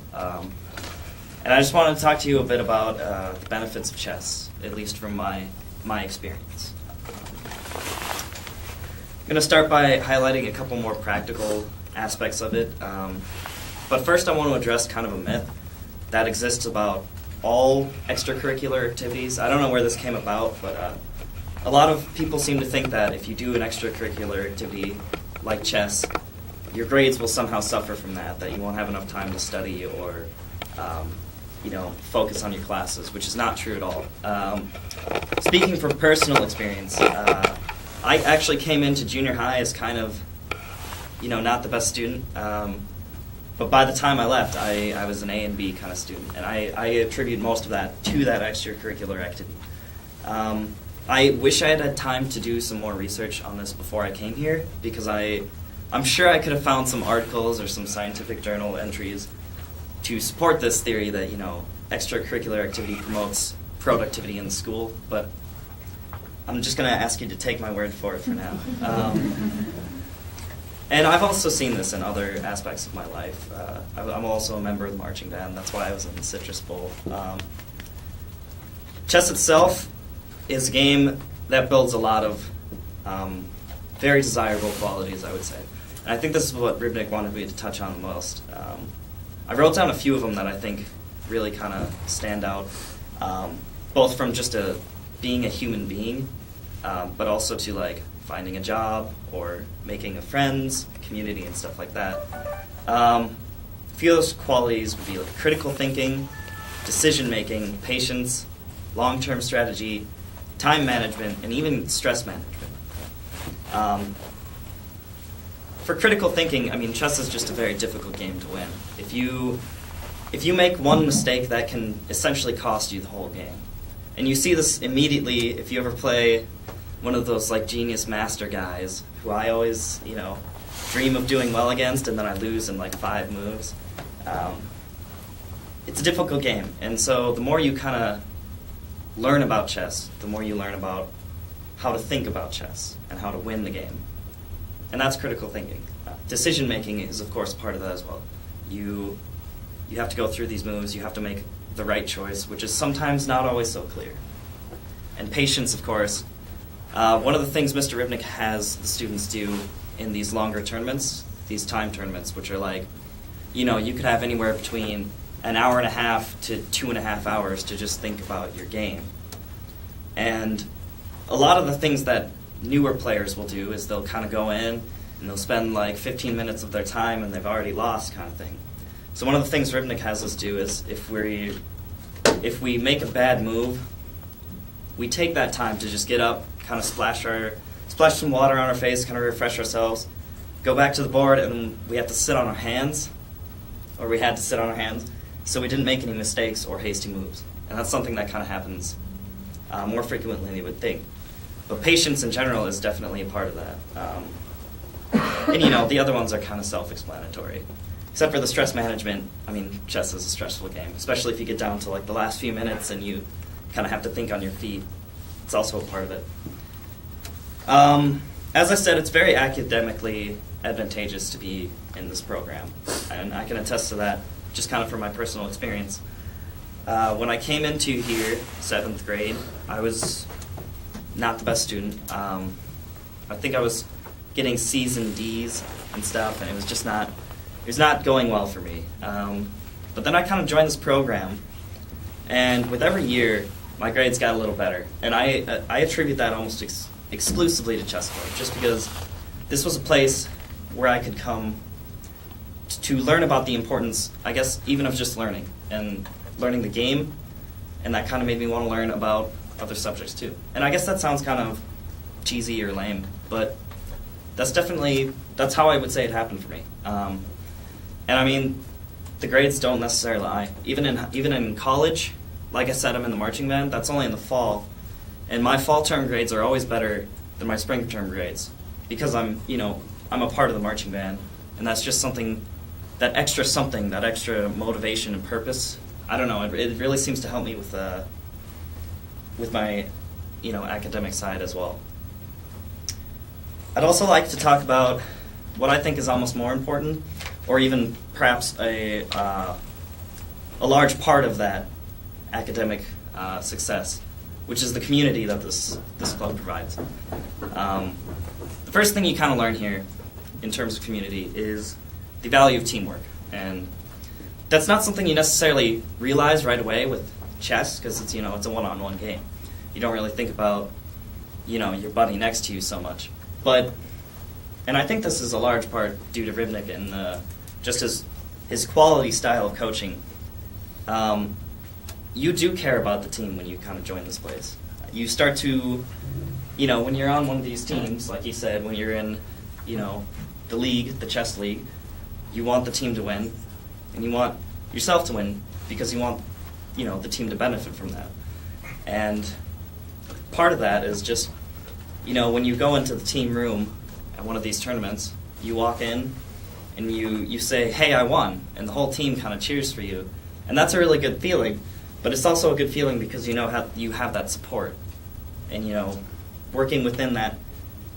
And I just wanted to talk to you a bit about the benefits of chess, at least from my experience. I'm going to start by highlighting a couple more practical aspects of it. But first I want to address kind of a myth that exists about all extracurricular activities. I don't know where this came about, but a lot of people seem to think that if you do an extracurricular activity like chess, your grades will somehow suffer from that you won't have enough time to study or focus on your classes, which is not true at all. Speaking from personal experience, I actually came into junior high as kind of, not the best student. But by the time I left, I was an A and B kind of student, and I attribute most of that to that extracurricular activity. I wish I had had time to do some more research on this before I came here, because I'm sure I could have found some articles or some scientific journal entries to support this theory that, extracurricular activity promotes productivity in the school, but I'm just going to ask you to take my word for it for now. And I've also seen this in other aspects of my life. I'm also a member of the marching band. That's why I was in the Citrus Bowl. Chess itself is a game that builds a lot of very desirable qualities, I would say. And I think this is what Ribnick wanted me to touch on the most. I wrote down a few of them that I think really kind of stand out, both from just being a human being, but also to like finding a job or making a friends, community, and stuff like that. A few of those qualities would be like critical thinking, decision making, patience, long-term strategy, time management, and even stress management. For critical thinking, I mean, chess is just a very difficult game to win. If you make one mistake, that can essentially cost you the whole game. And you see this immediately if you ever play one of those like genius master guys who I always, dream of doing well against, and then I lose in like 5 moves. It's a difficult game, and so the more you kind of learn about chess, the more you learn about how to think about chess and how to win the game. And that's critical thinking. Decision making is, of course, part of that as well. You have to go through these moves, you have to make the right choice, which is sometimes not always so clear. And patience, of course. One of the things Mr. Ribnick has the students do in these longer tournaments, these time tournaments, which are like, you could have anywhere between an hour and a half to 2.5 hours to just think about your game. And a lot of the things that newer players will do is they'll kind of go in and they'll spend like 15 minutes of their time and they've already lost, kind of thing. So one of the things Ribnick has us do is if we make a bad move, we take that time to just get up, kind of splash some water on our face, kind of refresh ourselves, go back to the board, and we have to sit on our hands, or we had to sit on our hands, so we didn't make any mistakes or hasty moves. And that's something that kind of happens more frequently than you would think. But patience in general is definitely a part of that. And the other ones are kind of self-explanatory. Except for the stress management, I mean, chess is a stressful game, especially if you get down to like the last few minutes and you kind of have to think on your feet. It's also a part of it. As I said, it's very academically advantageous to be in this program, and I can attest to that just kind of from my personal experience. When I came into here, 7th grade, I was not the best student. I think I was getting C's and D's and stuff, and it was not going well for me. But then I kind of joined this program, and with every year, my grades got a little better. And I attribute that almost exclusively to chessboard, just because this was a place where I could come to learn about the importance, I guess, even of just learning, and learning the game, and that kind of made me want to learn about other subjects too. And I guess that sounds kind of cheesy or lame, but that's how I would say it happened for me. And I mean, the grades don't necessarily lie. Even in college, like I said, I'm in the marching band. That's only in the fall, and my fall term grades are always better than my spring term grades because I'm a part of the marching band, and that's just that extra motivation and purpose. I don't know. It really seems to help me with my academic side as well. I'd also like to talk about what I think is almost more important, or even perhaps a large part of that academic success, which is the community that this club provides. The first thing you kind of learn here in terms of community is the value of teamwork. And that's not something you necessarily realize right away with chess, because it's a one-on-one game. You don't really think about your buddy next to you so much. And I think this is a large part due to Ribnick and just his quality style of coaching. You do care about the team when you kind of join this place. You start to, when you're on one of these teams, like he said, when you're in, the league, the chess league, you want the team to win, and you want yourself to win because you want, the team to benefit from that. And part of that is just, when you go into the team room at one of these tournaments, you walk in and you say, hey, I won, and the whole team kind of cheers for you. And that's a really good feeling, but it's also a good feeling because you have that support. And, working within that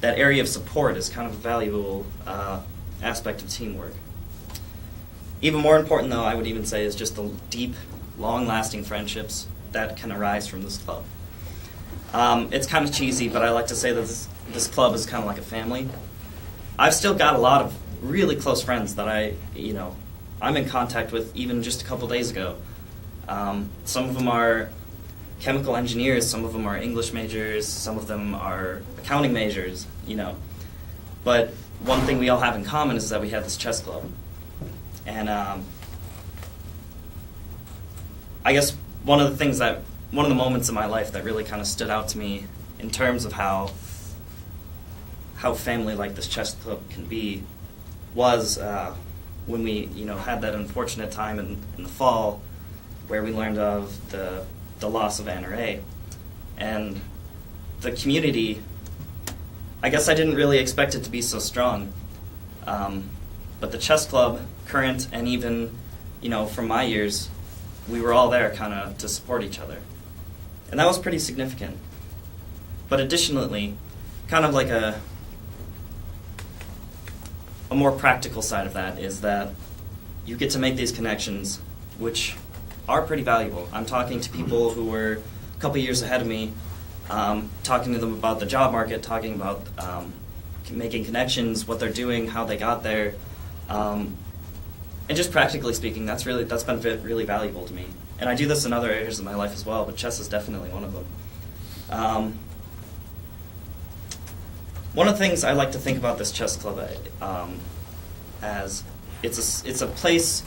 area of support is kind of a valuable aspect of teamwork. Even more important, though, I would even say, is just the deep, long-lasting friendships that can arise from this club. It's kind of cheesy, but I like to say that this club is kind of like a family. I've still got a lot of really close friends that I'm in contact with even just a couple days ago. Some of them are chemical engineers, some of them are English majors, some of them are accounting majors, But one thing we all have in common is that we have this chess club. And I guess one of the moments in my life that really kind of stood out to me in terms of how family like this chess club can be was when we had that unfortunate time in the fall where we learned of the loss of Anna Ray. And the community, I guess I didn't really expect it to be so strong. But the chess club, current, and even, from my years, we were all there kind of to support each other. And that was pretty significant. But additionally, kind of like a more practical side of that is that you get to make these connections, which are pretty valuable. I'm talking to people who were a couple years ahead of me, talking to them about the job market, talking about making connections, what they're doing, how they got there. And just practically speaking, that's been really valuable to me. And I do this in other areas of my life as well, but chess is definitely one of them. One of the things I like to think about this chess club as it's a place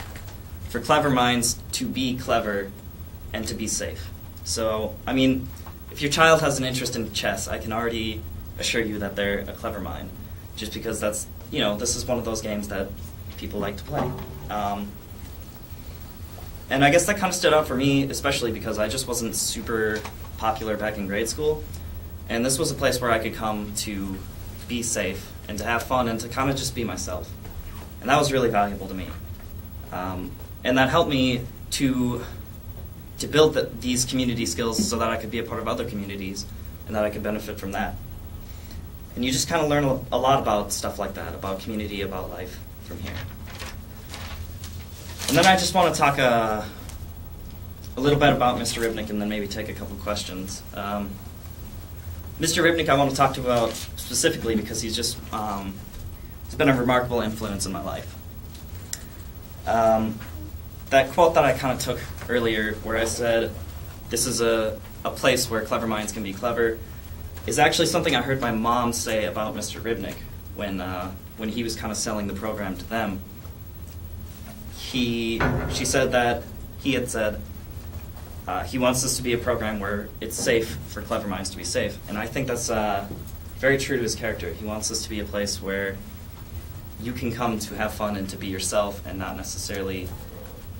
for clever minds to be clever and to be safe. So, if your child has an interest in chess, I can already assure you that they're a clever mind, just because this is one of those games that people like to play. And I guess that kind of stood out for me, especially because I just wasn't super popular back in grade school. And this was a place where I could come to be safe and to have fun and to kind of just be myself. And that was really valuable to me. And that helped me to build these community skills so that I could be a part of other communities and that I could benefit from that. And you just kind of learn a lot about stuff like that, about community, about life from here. And then I just want to talk a little bit about Mr. Ribnick and then maybe take a couple questions. Mr. Ribnick I want to talk to about specifically because he's just he's been a remarkable influence in my life. That quote that I kind of took earlier where I said, this is a place where clever minds can be clever, is actually something I heard my mom say about Mr. Ribnick when he was kind of selling the program to them. She said that he had said he wants this to be a program where it's safe for clever minds to be safe. And I think that's very true to his character. He wants this to be a place where you can come to have fun and to be yourself and not necessarily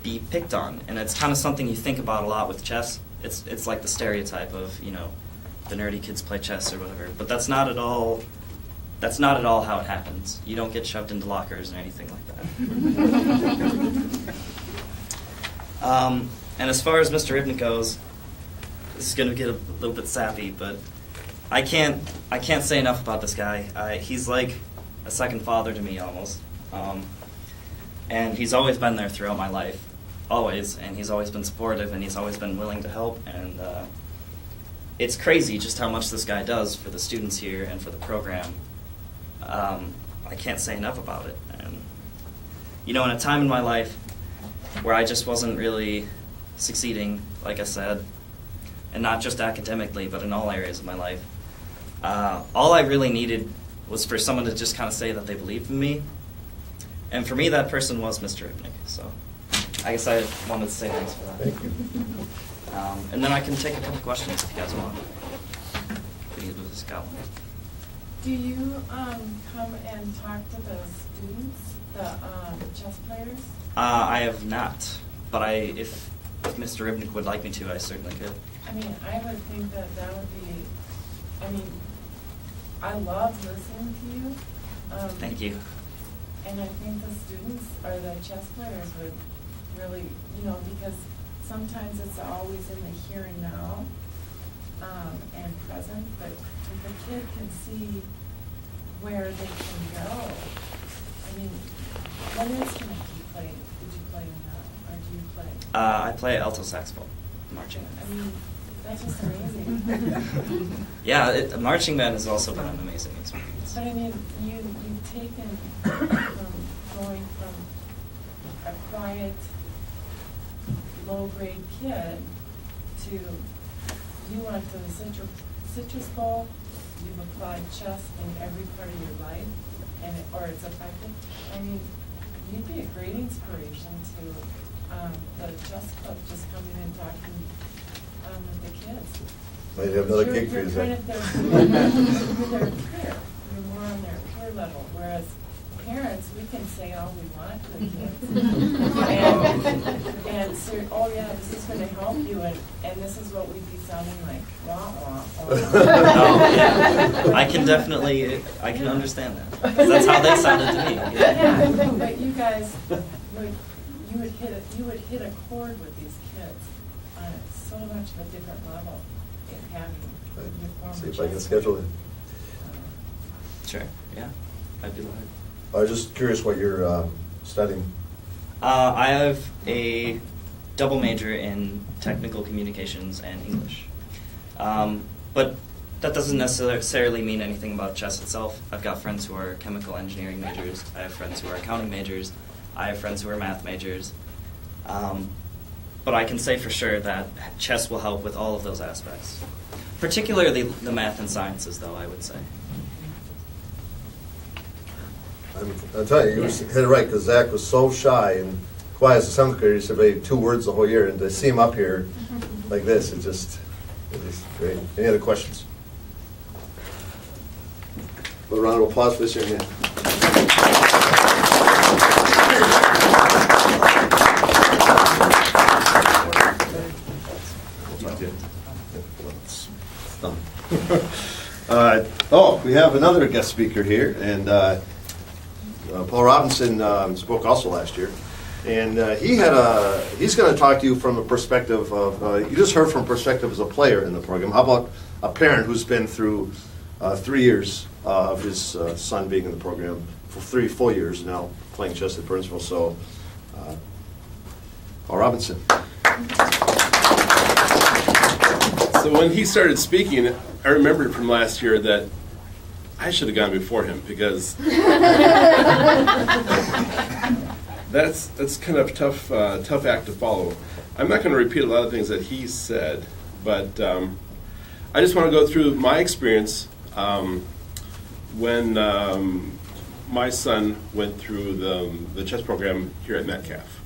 be picked on. And it's kind of something you think about a lot with chess. It's like the stereotype of, the nerdy kids play chess or whatever. But that's not at all how it happens. You don't get shoved into lockers or anything like that. And as far as Mr. Ribnick goes, this is going to get a little bit sappy, but I can't say enough about this guy. He's like a second father to me almost. And he's always been there throughout my life, always, and he's always been supportive, and he's always been willing to help, and it's crazy just how much this guy does for the students here and for the program. I can't say enough about it. And, in a time in my life where I just wasn't really succeeding, like I said, and not just academically, but in all areas of my life, all I really needed was for someone to just kind of say that they believed in me. And for me, that person was Mr. Ribnick. So I guess I wanted to say thanks for that. Thank you. And then I can take a couple questions if you guys want. Please, let's go. Do you come and talk to the students, the chess players? I have not, but if Mr. Ribnick would like me to, I certainly could. I would think that would be I mean, I love listening to you. Thank you. And I think the students or the chess players would really, because sometimes it's always in the here and now and present, but if the kid can see where they can go. I mean, what instrument do you play? Did you play in that, or do you play? I play alto saxophone, marching. I mean, that's just amazing. Yeah, marching band has also been an amazing experience. But I mean, you've taken from going from a quiet, low-grade kid to, you went to the Citrus Bowl, you've applied chess in every part of your life, or it's effective. I mean, you'd be a great inspiration to the chess club, just coming and talking with the kids. Might have another gig for you, You're kind Zach. of their peer. You're more on their peer level, whereas parents, we can say all we want to the kids. and so, oh yeah, this is going to help you, and this is what we'd be sounding like. Wah, wah, wah. Oh, yeah. I can understand that. 'Cause that's how they sounded to me. Yeah, but you guys you would hit a chord with these kids on so much of a different level in having your former See if I can chess schedule it. Sure, yeah. I'd be glad. I was just curious what you're studying. I have a double major in technical communications and English. But that doesn't necessarily mean anything about chess itself. I've got friends who are chemical engineering majors. I have friends who are accounting majors. I have friends who are math majors. But I can say for sure that chess will help with all of those aspects. Particularly the math and sciences, though, I would say. I'll tell you, you hit it right, because Zach was so shy and quiet as a seventh grader. He said maybe 2 words the whole year, and to see him up here like this, it is great. Any other questions? A round of applause for this young man. We have another guest speaker here, and Paul Robinson spoke also last year, and he's going to talk to you from a perspective of, you just heard from a perspective as a player in the program. How about a parent who's been through 3 years of his son being in the program, for 3 full years now, playing chess at Burnsville. So, Paul Robinson. So when he started speaking, I remembered from last year that I should have gone before him, because that's kind of tough act to follow. I'm not going to repeat a lot of things that he said, but I just want to go through my experience when my son went through the chess program here at Metcalf.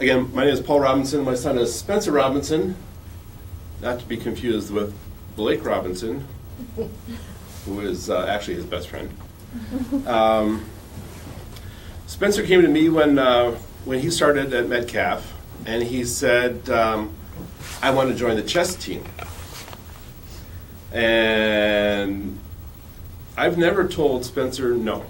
Again, my name is Paul Robinson. My son is Spencer Robinson, not to be confused with Blake Robinson, who is actually his best friend. Spencer came to me when he started at Metcalf, and he said, I want to join the chess team. And I've never told Spencer no.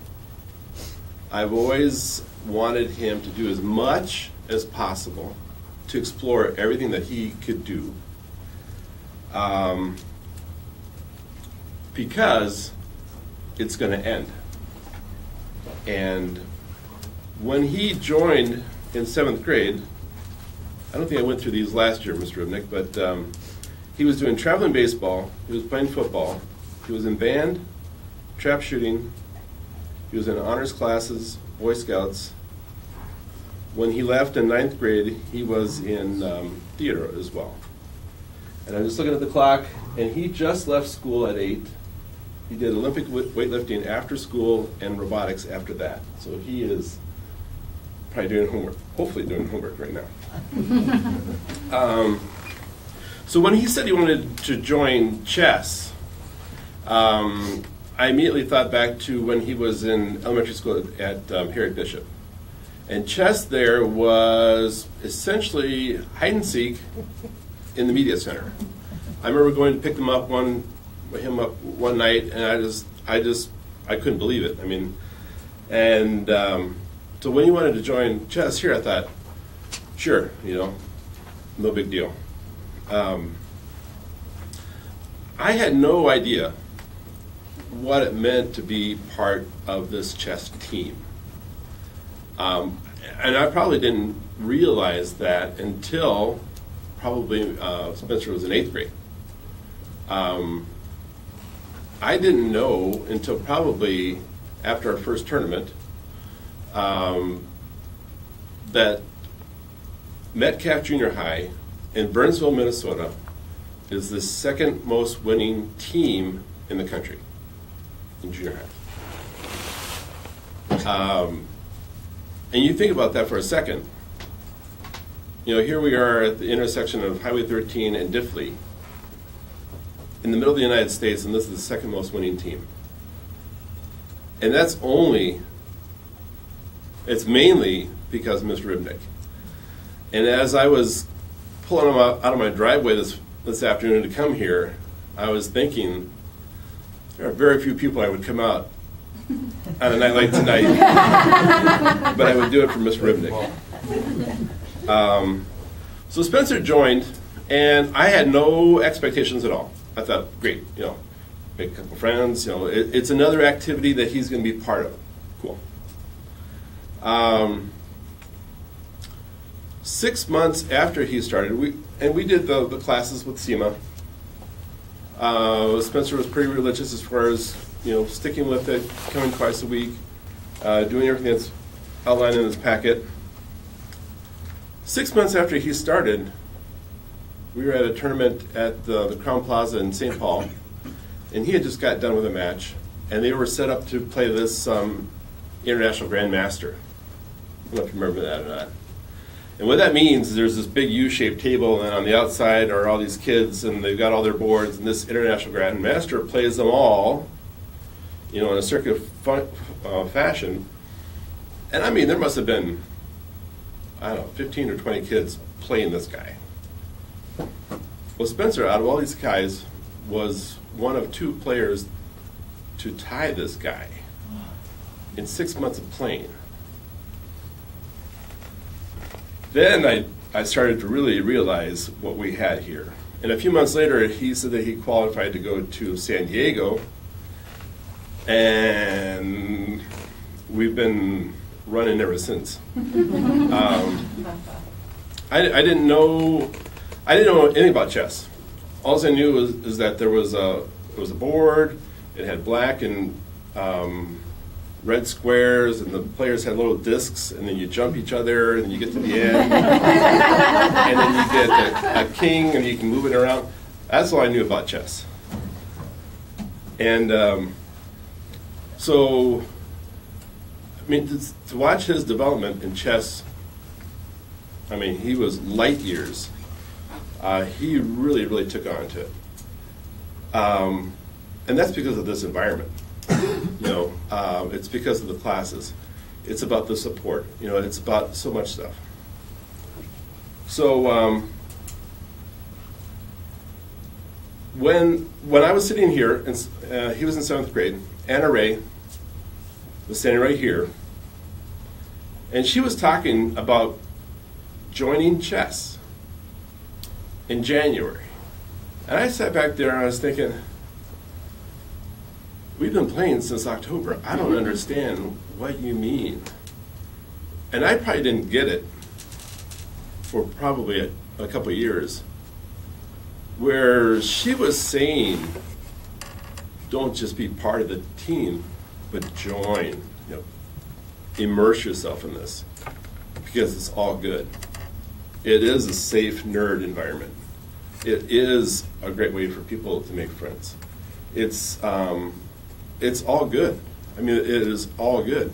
I've always wanted him to do as much as possible to explore everything that he could do, because it's going to end. And when he joined in 7th grade, I don't think I went through these last year, Mr. Ribnick, but he was doing traveling baseball, he was playing football, he was in band, trap shooting, he was in honors classes, Boy Scouts. When he left in 9th grade, he was in theater as well. And I'm just looking at the clock, and he just left school at 8. He did Olympic weightlifting after school and robotics after that. So he is probably doing homework, hopefully doing homework right now. So when he said he wanted to join chess, I immediately thought back to when he was in elementary school at Harriet Bishop. And chess there was essentially hide and seek in the media center. I remember going to pick him up one night, and I couldn't believe it. I mean, and so when he wanted to join chess here, I thought, sure, no big deal. I had no idea what it meant to be part of this chess team. And I probably didn't realize that until probably Spencer was in 8th grade. I didn't know until probably after our first tournament that Metcalf Junior High in Burnsville, Minnesota is the second most winning team in the country in junior high. And you think about that for a second. Here we are at the intersection of Highway 13 and Diffley in the middle of the United States, and this is the second most winning team. And it's mainly because of Mr. Ribnick. And as I was pulling him out of my driveway this afternoon to come here, I was thinking, there are very few people I would come out on a night like tonight, but I would do it for Mr. Ribnick. So Spencer joined, and I had no expectations at all. I thought, great, make a couple friends. It's another activity that he's going to be part of. Cool. 6 months after he started, we did the classes with SEMA. Spencer was pretty religious as far as sticking with it, coming twice a week, doing everything that's outlined in his packet. 6 months after he started, we were at a tournament at the Crown Plaza in St. Paul, and he had just got done with a match, and they were set up to play this International Grandmaster. I don't know if you remember that or not. And what that means is there's this big U-shaped table, and on the outside are all these kids, and they've got all their boards, and this International Grandmaster plays them all, in a circuit fashion. And I mean, there must have been, 15 or 20 kids playing this guy. Well, Spencer, out of all these guys, was one of 2 players to tie this guy in 6 months of playing. Then I started to really realize what we had here. And a few months later, he said that he qualified to go to San Diego, and we've been running ever since. I didn't know anything about chess. All I knew is that there was a board. It had black and red squares, and the players had little discs, and then you jump each other, and then you get to the end, and then you get a king, and you can move it around. That's all I knew about chess. And so, to watch his development in chess, he was light years. He really, really took on to it. And that's because of this environment. It's because of the classes. It's about the support. It's about so much stuff. So when I was sitting here, and he was in 7th grade, Anna Ray was standing right here, and she was talking about joining chess in January. And I sat back there and I was thinking, we've been playing since October. I don't understand what you mean. And I probably didn't get it for probably a couple of years, where she was saying, don't just be part of the team, but join. Immerse yourself in this, because it's all good. It is a safe nerd environment. It is a great way for people to make friends. It's all good. It is all good.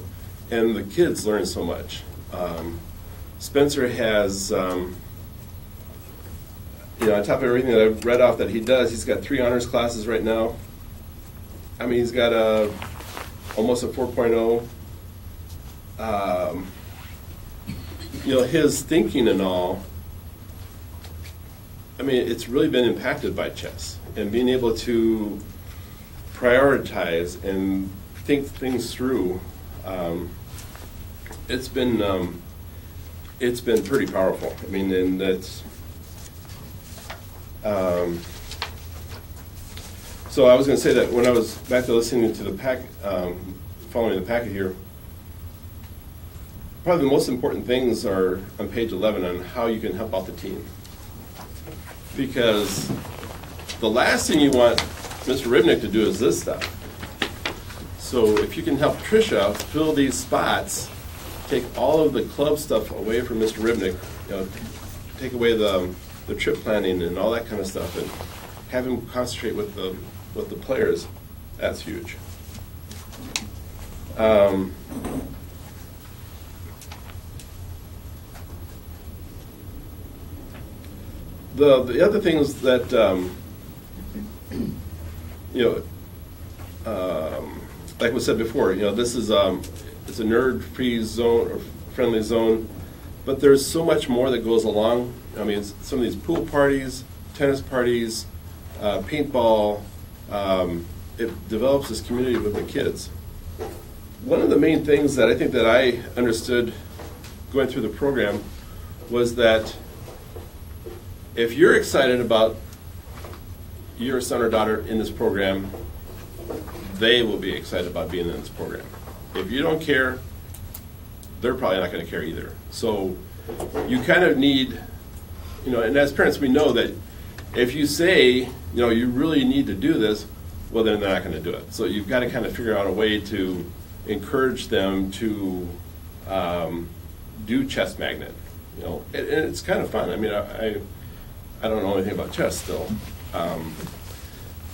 And the kids learn so much. Spencer has, on top of everything that I've read off that he does, he's got 3 honors classes right now. He's got almost a 4.0. His thinking and all I mean, it's really been impacted by chess and being able to prioritize and think things through. It's been pretty powerful. I mean, and that's. So I was going to say that when I was back to listening to the following the packet here, probably the most important things are on page 11 on how you can help out the team. Because the last thing you want Mr. Ribnick to do is this stuff. So if you can help Tricia fill these spots, take all of the club stuff away from Mr. Ribnick, take away the trip planning and all that kind of stuff, and have him concentrate with the players, that's huge. The other things that like was said before, this is it's a nerd-free zone or friendly zone, but there's so much more that goes along. I mean, some of these pool parties, tennis parties, paintball. It develops this community with the kids. One of the main things that I think that I understood going through the program was that if you're excited about your son or daughter in this program, they will be excited about being in this program. If you don't care, they're probably not going to care either. So you kind of need, and as parents we know that if you say, you really need to do this, well then they're not going to do it. So you've got to kind of figure out a way to encourage them to do chess magnet. And it's kind of fun. I mean, I don't know anything about chess still.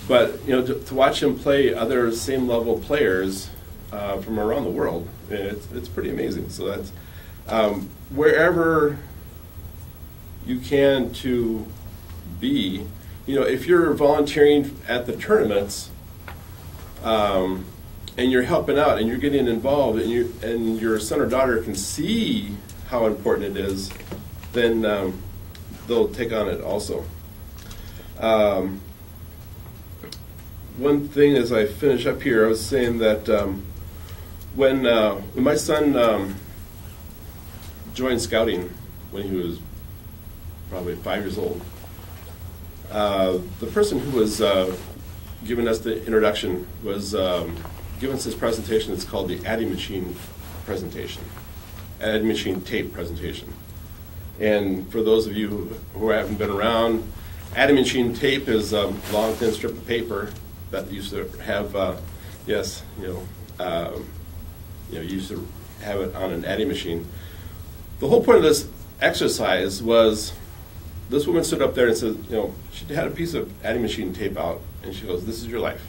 But to watch him play other same level players from around the world, it's pretty amazing. So that's wherever you can to be. If you're volunteering at the tournaments and you're helping out and you're getting involved and your son or daughter can see how important it is, then they'll take on it also. One thing as I finish up here, I was saying that when my son joined scouting when he was probably 5 years old, the person who was giving us the introduction was giving us this presentation. It's called the Addy Machine presentation, Addy Machine tape presentation. And for those of you who haven't been around, Addy Machine tape is a long, thin strip of paper that used to have, used to have it on an Addy machine. The whole point of this exercise was this woman stood up there and said, she had a piece of Addy Machine tape out, and she goes, "This is your life."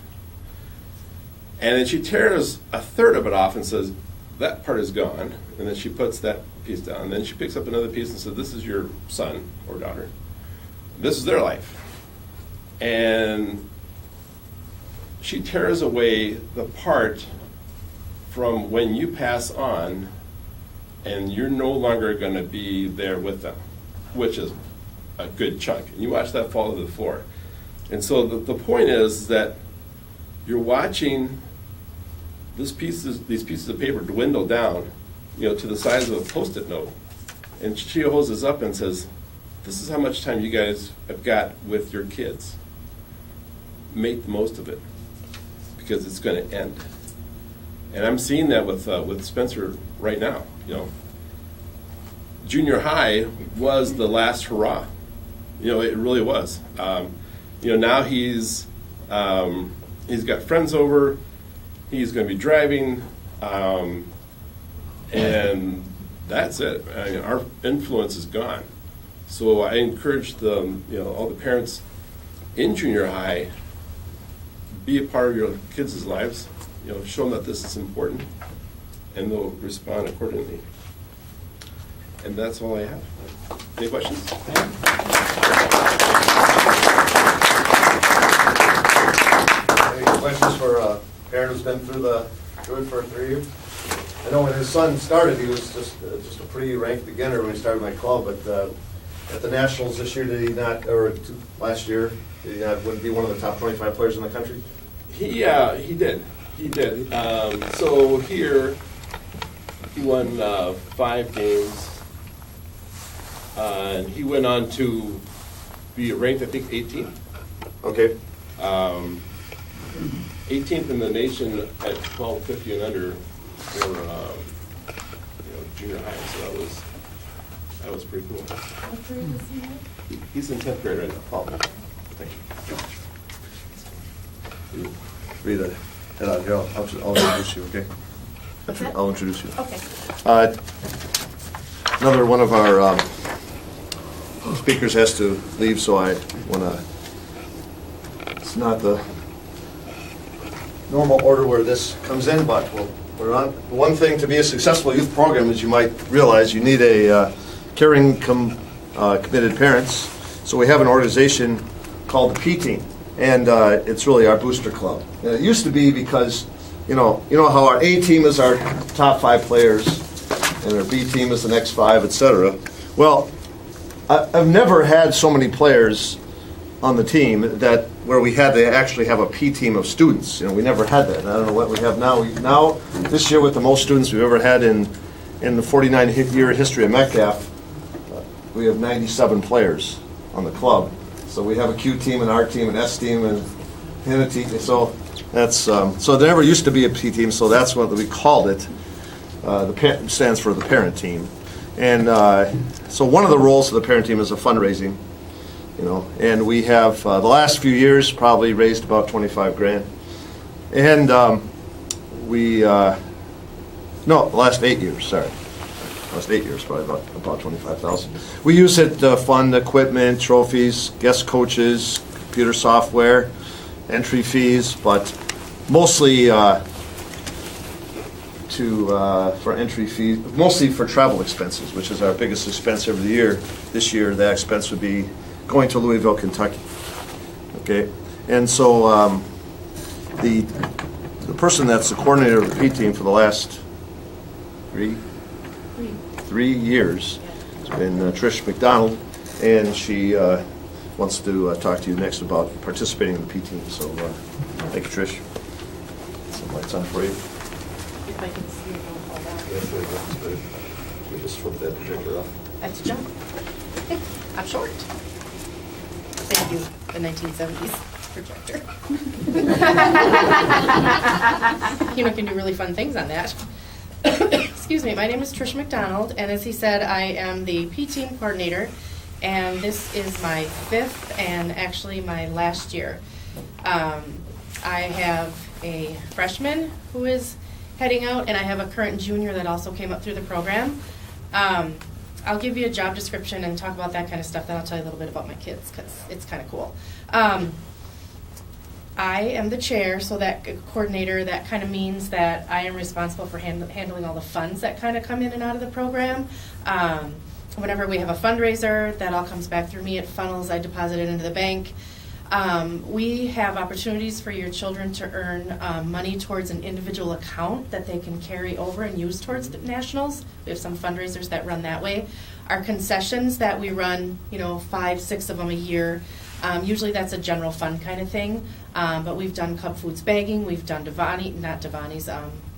And then she tears a third of it off and says, "That part is gone." And then she puts that piece down. And then she picks up another piece and says, "This is your son or daughter. This is their life." And she tears away the part from when you pass on and you're no longer going to be there with them, which is a good chunk. And you watch that fall to the floor. And so the point is that you're watching these pieces of paper dwindle down, to the size of a Post-it note. And she holds this up and says, "This is how much time you guys have got with your kids. Make the most of it, because it's going to end." And I'm seeing that with Spencer right now. Junior high was the last hurrah. It really was. Now he's got friends over. He's going to be driving, and that's it. Our influence is gone. So I encourage all the parents in junior high, be a part of your kids' lives. Show them that this is important, and they'll respond accordingly. And that's all I have. Any questions? Any questions for a parent who's been through it for 3 years? I know when his son started, he was just a pretty rank beginner when he started my club, but at the Nationals this year, did he not, or last year, did he not, would be one of the top 25 players in the country? He did. He did. So here, he won 5 games. And he went on to be ranked, I think, 18th. Okay. 18th in the nation at 1250 and under for junior high. So that was pretty cool. What grade is he in? He's in 10th grade right now. Oh, thank you. Read that out here. I'll introduce you, okay? What's that? I'll introduce you. Okay. Another one of our speakers has to leave, so I want to, it's not the normal order where this comes in, but we're on. One thing to be a successful youth program, as you might realize, you need a caring, committed parents. So we have an organization called the P Team, and it's really our booster club. And it used to be because, you know how our A team is our top 5 players, and our B team is the next 5, etc. Well, I've never had so many players on the team where we had to actually have a P team of students. We never had that. And I don't know what we have now. Now, this year, with the most students we've ever had in the 49-year history of Metcalf, we have 97 players on the club. So we have a Q team, an R team, an S team, and a T team. So that's so there never used to be a P team. So that's what we called it. The stands for the parent team. And so one of the roles of the parent team is a fundraising, and we have the last few years probably raised about $25,000, and the last 8 years, probably about $25,000. We use it to fund equipment, trophies, guest coaches, computer software, entry fees, but mostly for entry fees, mostly for travel expenses, which is our biggest expense every year. This year, that expense would be going to Louisville, Kentucky. Okay, and so the person that's the coordinator of the P team for the last three years has been Trish McDonald, and she wants to talk to you next about participating in the P team. So thank you, Trish. Some lights on for you. If I can see it, don't fall down. We just flip that projector off. That's a jump. I'm short. Thank you, the 1970s projector. Can do really fun things on that. Excuse me, my name is Trish McDonald, and as he said, I am the P team coordinator, and this is my 5th and actually my last year. I have a freshman who is heading out, and I have a current junior that also came up through the program. I'll give you a job description and talk about that kind of stuff, then I'll tell you a little bit about my kids, because it's kind of cool. I am the chair, so that coordinator, that kind of means that I am responsible for handling all the funds that kind of come in and out of the program. Whenever we have a fundraiser, that all comes back through me. It funnels, I deposit it into the bank. We have opportunities for your children to earn money towards an individual account that they can carry over and use towards the nationals. We have some fundraisers that run that way. Our concessions that we run, 5, 6 of them a year. Usually that's a general fund kind of thing, but we've done Cub Foods bagging, we've done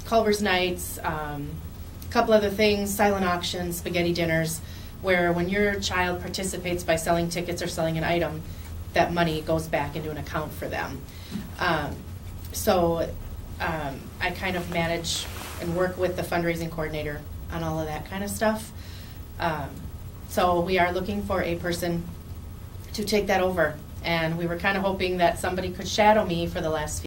Culver's nights, a couple other things, silent auctions, spaghetti dinners, where when your child participates by selling tickets or selling an item, that money goes back into an account for them. So I kind of manage and work with the fundraising coordinator on all of that kind of stuff. So we are looking for a person to take that over. And we were kind of hoping that somebody could shadow me for the last few